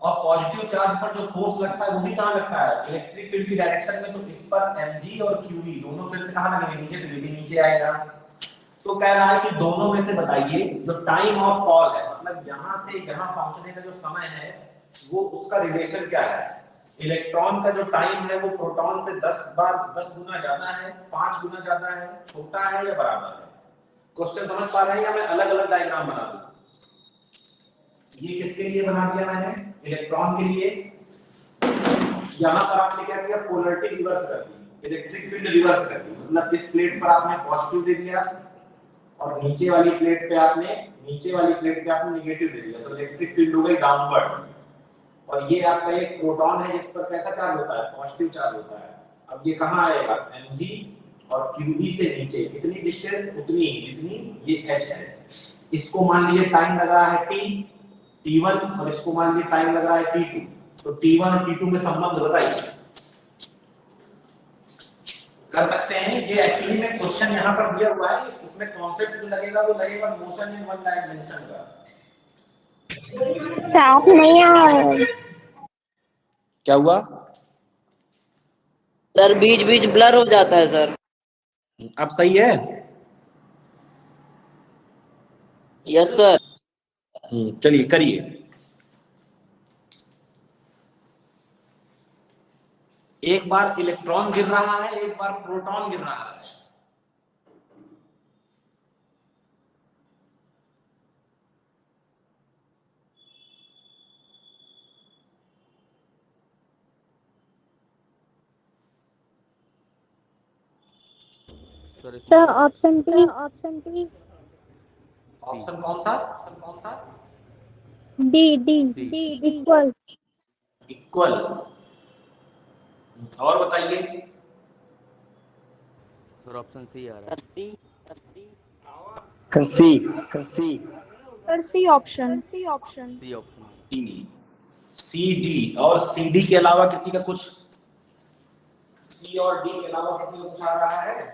और पॉजिटिव चार्ज पर जो फोर्स लगता है वो भी कहां लगता है? इलेक्ट्रिक फील्ड की डायरेक्शन में। तो इस पर mg और qb दोनों फिर से कहां लगेंगे? नीचे। तो ये भी नीचे आएगा। तो कह रहा है कि दोनों में से बताइए जो टाइम ऑफ फॉल है, मतलब यहां से यहां पहुंचने का जो समय है, वो उसका रिलेशन क्या है? इलेक्ट्रॉन का जो टाइम है वो प्रोटॉन से 10 गुना ज्यादा है, 5 गुना ज्यादा है, छोटा है या बराबर है? क्वेश्चन समझ पा रहे हैं या मैं अलग अलग डायग्राम बना दूं? ये किसके लिए बना दिया मैंने? इलेक्ट्रॉन के लिए। यहां पर आपने क्या किया? पोलैरिटी रिवर्स कर दी, इलेक्ट्रिक फील्ड रिवर्स कर दी। मतलब इस प्लेट पर आपने पॉजिटिव दे दिया और नीचे वाली प्लेट पे आपने नेगेटिव दे दिया, तो इलेक्ट्रिक फील्ड हो गई डाउनवर्ड। और ये आपका एक प्रोटॉन है जिस पर कैसा चार्ज होता है? पॉजिटिव चार्ज होता है। अब ये कहां आएगा? mg और QE से नीचे कितनी डिस्टेंस? उतनी ही जितनी ये h है। इसको मान लीजिए टाइम लग रहा है t1 और इसको मान लीजिए टाइम लग रहा है t2। तो t1 और t2 में संबंध बताइए। कर सकते हैं। ये एक्चुअली में क्वेश्चन यहां पर दिया हुआ है, इसमें कॉन्सेप्ट जो लगेगा वो लगेगा मोशन इन वन डायमेंशन का। साफ नहीं आ रहा है। क्या हुआ? सर बीच बीच ब्लर हो जाता है सर। अब सही है? Yes sir. चलिए करिए। एक बार इलेक्ट्रॉन गिर रहा है, एक बार प्रोटॉन गिर रहा है। Sir option D. ऑप्शन कौन सा? D equal. इक्वल। और बताइए। सर ऑप्शन सी आ रहा है। Sir C option. C option. C D और सी डी के अलावा किसी का कुछ? सी और डी के अलावा किसी को कुछ आ रहा है?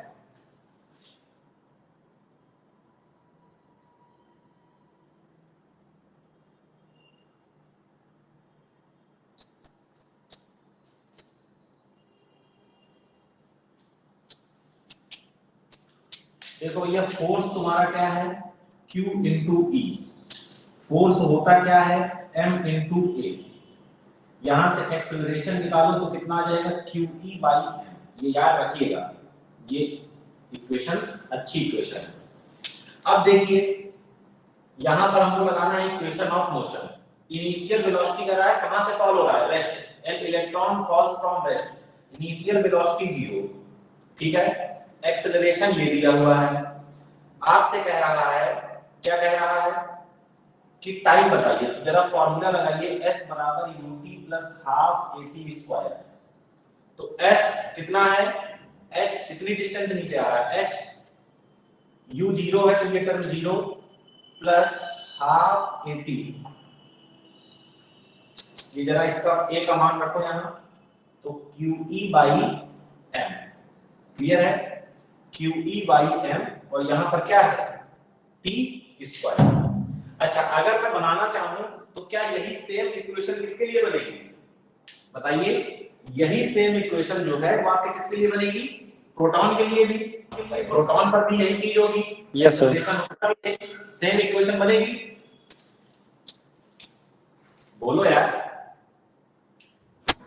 देखो ये फोर्स तुम्हारा क्या है, Q इंटू E। फोर्स होता क्या है, M इंटू A। यहां से एक्सेलरेशन निकालो तो कितना आ जाएगा, QE बाई M। ये याद रखिएगा, ये इक्वेशन अच्छी इक्वेशन है। अब देखिए यहां पर हमको लगाना है equation of motion. Initial velocity कर रहा है, कहां से फॉल हो रहा है, rest. An electron falls from rest. Initial velocity 0, ठीक है। एक्सेलरेशन ले दिया हुआ है, आपसे कह रहा है, क्या कह रहा है कि टाइम बताइए। तो जरा फॉर्मूला लगाइए, s बराबर ut plus half at square. तो s कितना है, h कितनी डिस्टेंस नीचे आ रहा है, h u 0 है तो ये टर्म 0 प्लस हाफ at। ये जरा इसका a का मान रखो यहां, तो QE बाई m। क्लियर है, QE बाई m, और यहां पर क्या है, t स्क्वायर। अच्छा अगर मैं बनाना चाहूं तो क्या यही सेम इक्वेशन किसके लिए बनेगी, बताइए। यही सेम इक्वेशन जो है वो आपके किसके लिए बनेगी, प्रोटॉन के लिए भी। प्रोटॉन पर भी यही चीज होगी। यस सर, सेम इक्वेशन बनेगी, बोलो यार।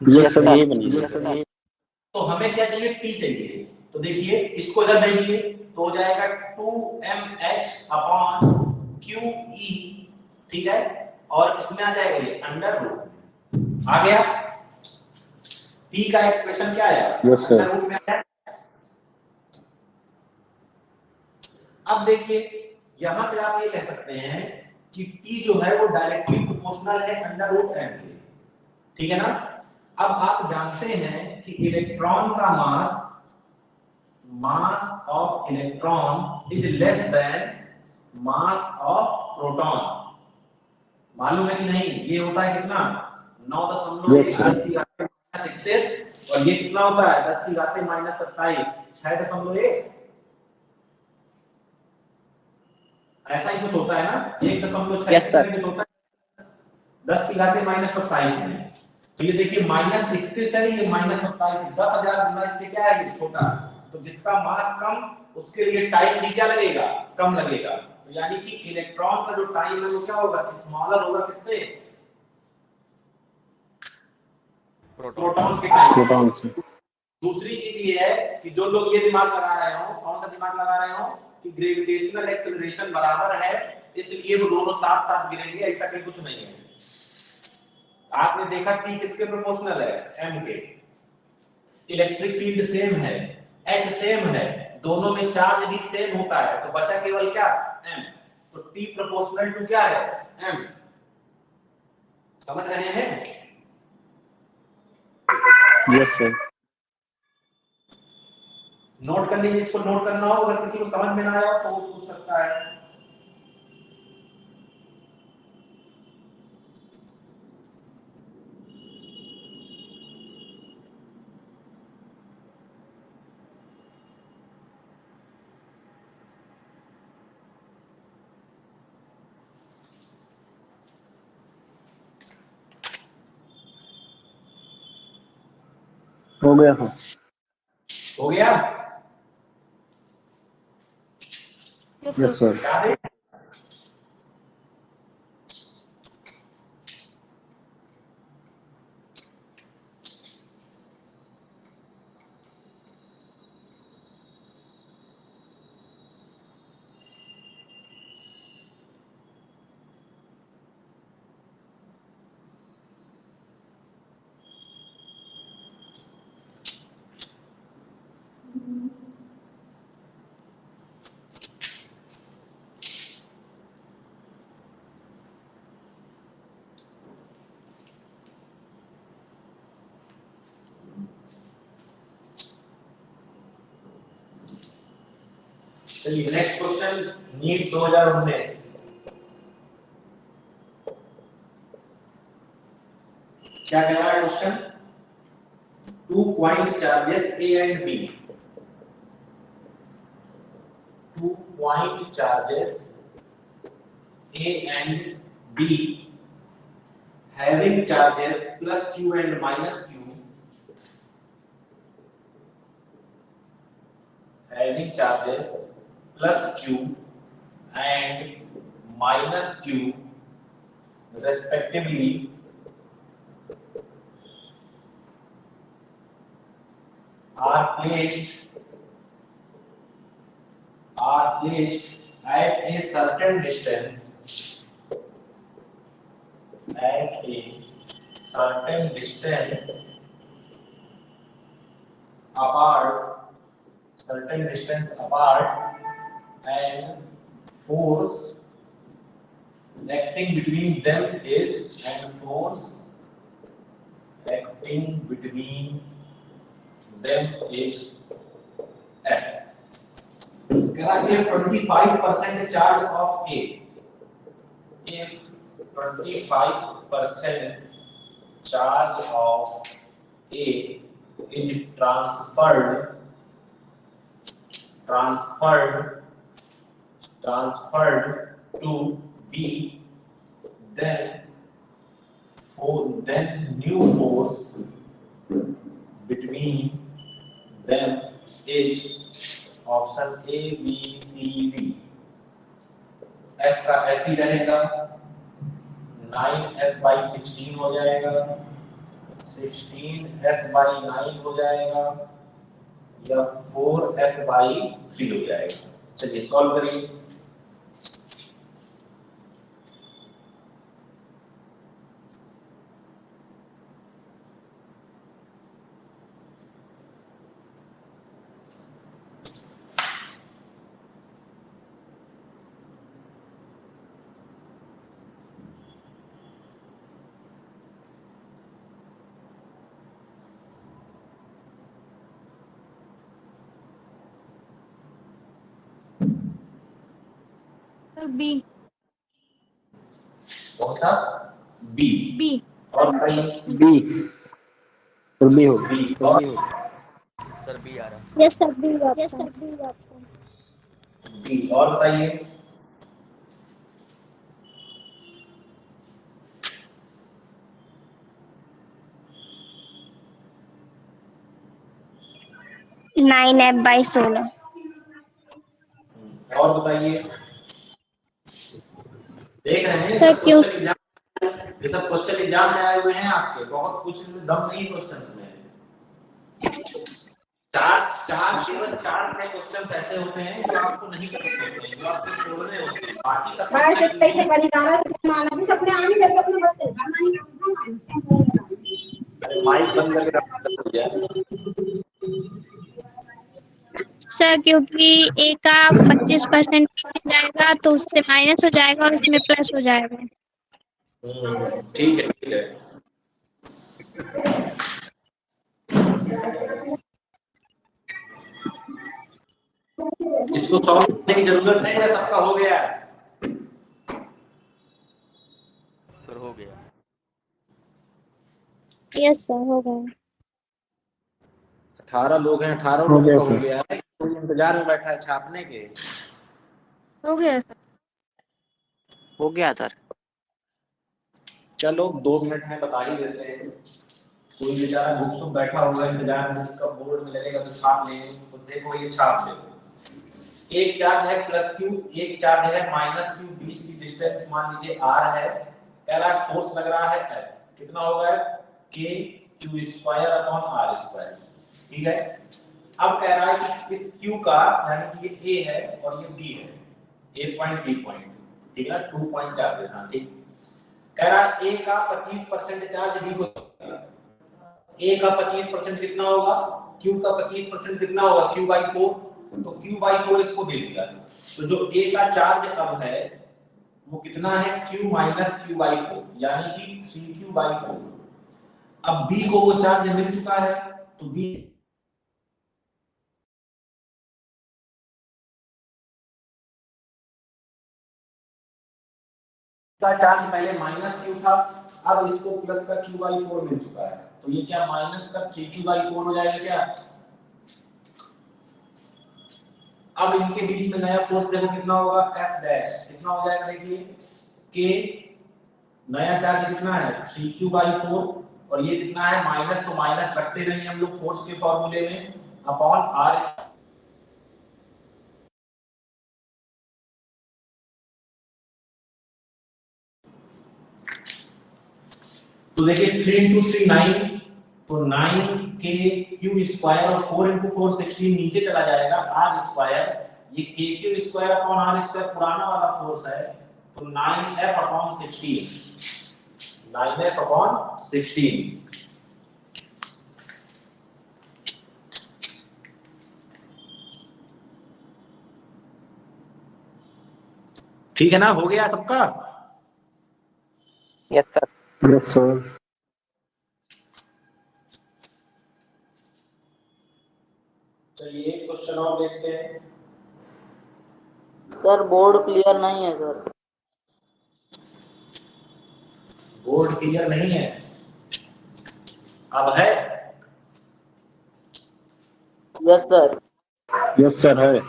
यस सर, यही बनेगी। तो हमें क्या चाहिए, T चाहिए। तो देखिए इसको इधर भेजिए तो हो जाएगा 2mh अपॉन QE, ठीक है। और किसमें आ जाएगा, ये अंडर रूट आ गया। T का एक्सप्रेशन क्या आया, यस सर। अंडर रूट में आया। अब देखिए यहां से आप ये कह सकते हैं कि T जो है वो डायरेक्टली प्रोपोर्शनल है अंडर रूट m के, ठीक है ना। अब आप जानते हैं कि इलेक्ट्रॉन का mass of electron is less then mass of proton. मालूम है कि नहीं, ये होता है कितना, 9.1 10 की घात -31, और ये कितना होता है 10 की घात -27 6.1। ऐसा ही कुछ होता है ना, 1.6 कुछ होता है 10 की घात -27 में। तो ये देखिए -31 है, ये -27, 10,000 गुना इससे क्या है, ये छोटा। तो जिसका मास कम उसके लिए टाइम भी क्या लगेगा, कम लगेगा। तो यानी कि इलेक्ट्रॉन का जो टाइम है वो क्या होगा, स्मॉलर होगा किससे, प्रोटॉन के टाइम। प्रोटॉन से। दूसरी चीज ये है कि जो लोग ये दिमाग लगा रहे हो, कौन सा दिमाग लगा रहे हो कि ग्रेविटेशनल एक्सेलरेशन बराबर है इसलिए वो दोनों साथ साथ गिरेंगे, ऐसा कहीं कुछ नहीं है। आपने देखा T किसके प्रोपोर्शनल है, m के। इलेक्ट्रिक फील्ड सेम है, H सेम है, दोनों में चार्ज भी सेम होता है, तो बचा केवल क्या, m। तो T प्रोपोर्शनल टू क्या है, m। समझ रहे हैं, यस सर। नोट कर लीजिए, इसको नोट करना हो, अगर किसी को समझ में ना आया तो वो पूछ सकता है। हो गया सर। हो गया, यस यस सर। सर। चलिए नेक्स्ट क्वेश्चन, नीट 2019। क्या कह रहा है question, 2 point charges A and B। 2 point charges A and B having charges plus Q and minus Q, having charges plus q and minus q respectively are placed at a certain distance apart and force acting between them is F. If 25% charge of A, if 25% charge of A is transferred to B, then new force between them is option A, B, C, D. F का F ही रहेगा, 9F by 16 हो जाएगा, 16F by 9 हो जाएगा या 4F by 3 हो जाएगा। चलिए सॉल्व करिए। बी। कौन सा? बी। बी और कहीं बी तो बी हो बी सर बी आ रहा है। Yes sir B option. B और बताइए। Nine F by 16। और बताइए। देख रहे हैं सर क्यों? ये सब क्वेश्चन एग्जाम में आए हुए हैं आपके, बहुत कुछ दम नहीं क्वेश्चंस में। केवल 4-6 क्वेश्चंस ऐसे होते हैं जो आपको नहीं करने होते हैं, जो आपको छोड़ने होते हैं, बाकी सब माइक बंद करके सर क्योंकि ए का 25% मिल जाएगा तो उससे माइनस हो जाएगा और इसमें प्लस हो जाएगा। ठीक है। इसको सॉल्व करने की जरूरत है या सबका हो गया है? सर हो गया। यस सर हो गया। 18 लोग हैं, 18 हो लोगों गया का हो सर। गया है। कोई इंतजार में बैठा है छापने के? हो गया सर। हो गया सर। चलो 2 मिनट में बता ही देते हैं। कोई बेचारा गुपसुप बैठा हुआ है इंतजार में, कब बोर्ड में लगेगा तो छाप लेंगे। तो देखो ये छाप देखो, एक चार्ज है प्लस क्यू, एक चार्ज है माइनस क्यू, बीच की डिस्टेंस मान लीजिए आर है, कह रहा है फोर्स लग रहा है एफ। कितना होगा? K Q square upon R square. ठीक है। अब कह रहा है कि इस क्यू का, यानी कि ये ए है और ये बी है, ए पॉइंट बी पॉइंट, ठीक है, 2 पॉइंट चार्जेस। हाँ ठीक। कह रहा है ए का 25% चार्ज बी को, ए का 25% कितना होगा? क्यू का 25% कितना होगा? Q by 4। तो क्यू बाई 4 इसको दे दिया। तो जो ए का चार्ज अब है वो कितना है? क्यू माइनस क्यू बाई 4, यानी कि 3q बाई 4। अब बी को वो चार्ज मिल चुका है, तो बी का चार्ज पहले माइनस क्यू था, अब इसको प्लस का क्यू बाई 4 मिल चुका है, तो ये क्या माइनस का 3q बाई 4 हो जाएगा क्या? अब इनके बीच में नया फोर्स देखो कितना होगा? F डैश कितना हो जाएगा? देखिए K नया चार्ज कितना है? 3q बाई 4, और ये कितना है? माइनस, तो माइनस रखते नहीं हम लोग फोर्स के फॉर्मूले में, अपॉन R तो देखिए 3 into 3 9, तो 9k क्यू स्क्वायर और 4 into 4 16 नीचे चला जाएगा r स्क्वायर, ये k Q square upon r square पुराना वाला फोर्स है, तो 9f अपॉन 16, 9f अपॉन 16। ठीक है ना, हो गया सबका? Yes sir. Yes sir. चलिए एक क्वेश्चन और देखते हैं। सर बोर्ड क्लियर नहीं है सर। बोर्ड क्लियर नहीं है, अब है? Yes sir. यस सर है।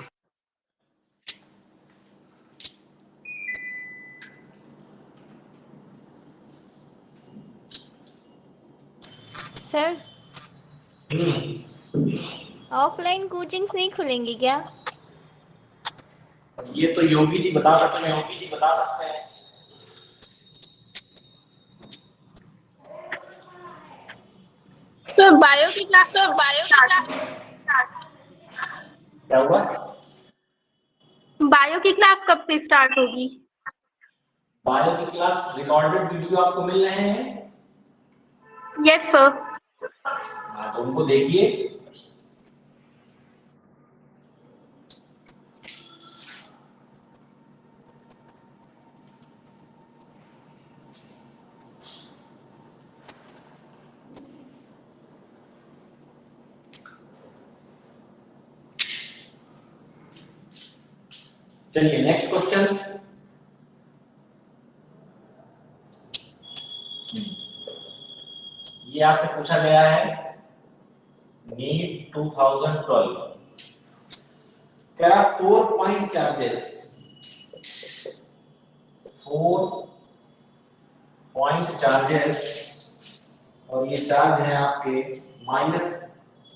सर ऑफलाइन कोचिंग्स नहीं खुलेंगी क्या? ये तो योगी जी बता सकते हैं, योगी जी बता सकते हैं। तो बायो की क्लास क्या हुआ? बायो की क्लास कब से स्टार्ट होगी? बायो की क्लास रिकॉर्डेड वीडियो आपको मिल रहे हैं? Yes sir. हाँ, तो उनको देखिए। चलिए नेक्स्ट क्वेश्चन। ये आपसे पूछा गया है नीट 2012, कह रहा 4 पॉइंट चार्जेस, 4 पॉइंट चार्जेस, और ये चार्ज है आपके minus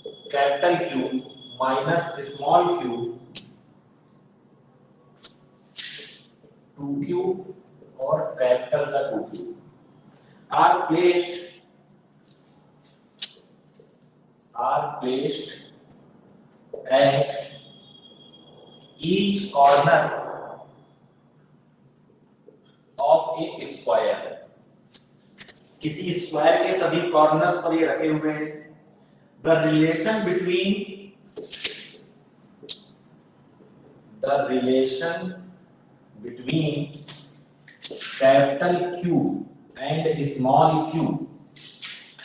capital Q minus small Q, 2q और कैपिटल का 2q are placed at each corner of a square। किसी स्क्वायर के सभी कॉर्नर्स पर ये रखे हुए हैं। The relation between capital Q and small q,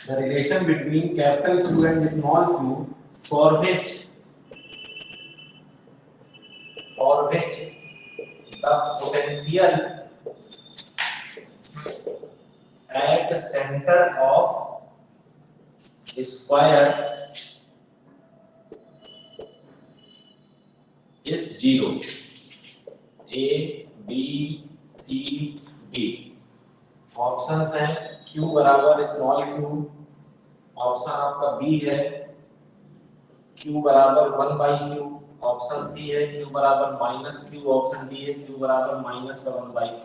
the relation between capital Q and small q for which the potential at the center of square is 0। A, B, C, D options हैं। Q बराबर small q, option आपका B है Q बराबर 1/q, option C है Q बराबर -q, option D है Q बराबर -1/q।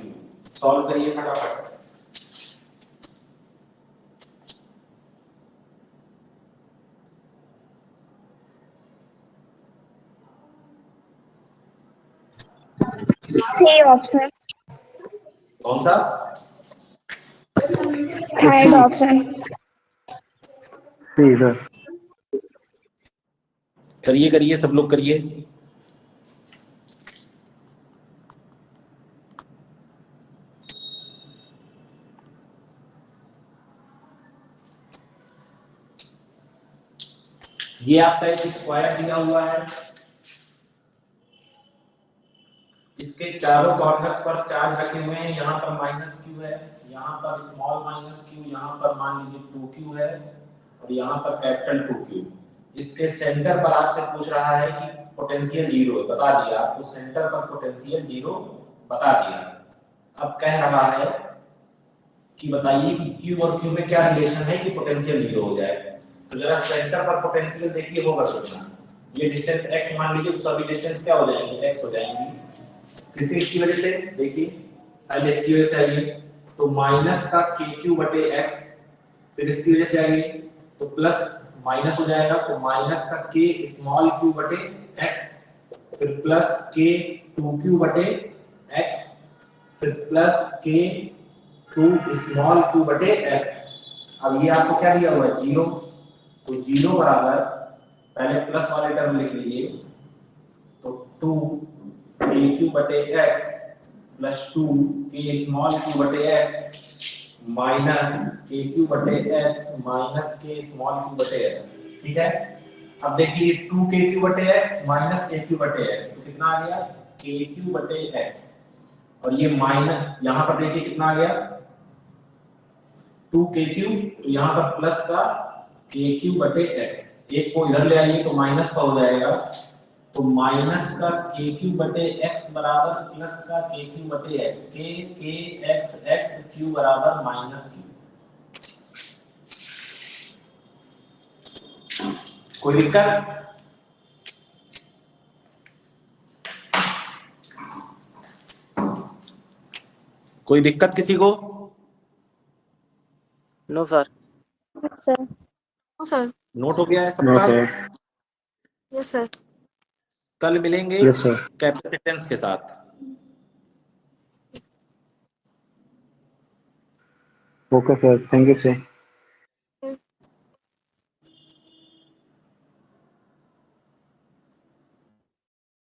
Solve करिए फटाफट। C option. कौन सा? Third option. C sir. करिए सब लोग करिए। ये आपका एक स्क्वायर दिया हुआ है, इसके चारों कॉर्नर्स पर चार्ज रखे हुए हैं। यहाँ पर -q है, यहाँ पर स्मॉल -q, यहाँ पर मान लीजिए 2q है और यहाँ पर कैपिटल 2q। इसके सेंटर पर आपसे पूछ रहा है कि पोटेंशियल 0 है, बता दिया आपको सेंटर पर पोटेंशियल 0 बता दिया। अब कह रहा है कि बताइए कि q और q में क्या रिलेशन है कि पोटेंशियल 0 हो जाए। तो जरा सेंटर पर पोटेंशियल देखिए होगा कितना। ये डिस्टेंस x मान लीजिए, तो सभी डिस्टेंस क्या हो जाएंगे? x हो जाएंगी। किसी इसकी वजह से देखिए, पहले इसकी वजह से आइए, तो माइनस का kq/x फिर इसकी वजह से आएगी तो प्लस माइनस हो जाएगा, तो माइनस का k स्मॉल q बटे x, फिर प्लस k 2q बटे x, फिर प्लस k 2 स्मॉल q बटे x। अब ये आपको क्या दिया हुआ है 0, तो 0 बराबर पहले प्लस वाले टर्म लिख लीजिए, तो 2 aq बटे x plus 2 k small q बटे x माइनस kq बटे x minus k small q बटे x। ठीक है, अब देखिए 2kq बटे x माइनस kq बटे x तो कितना आ गया kq बटे x, और ये माइनस यहाँ पर देखिए कितना आ गया 2kq, तो यहाँ पर प्लस का kq बटे x, एक को इधर ले आइए तो माइनस का हो जाएगा, तो माइनस का kq बटे x बराबर प्लस का kq बटे x, k x x q बराबर माइनस q। कोई दिक्कत? कोई दिक्कत किसी को? No sir. Sir sir. Note हो गया है सबका? Yes sir. कल मिलेंगे यस सर। कैपेसिटेंस के साथ। Okay sir, thank you sir.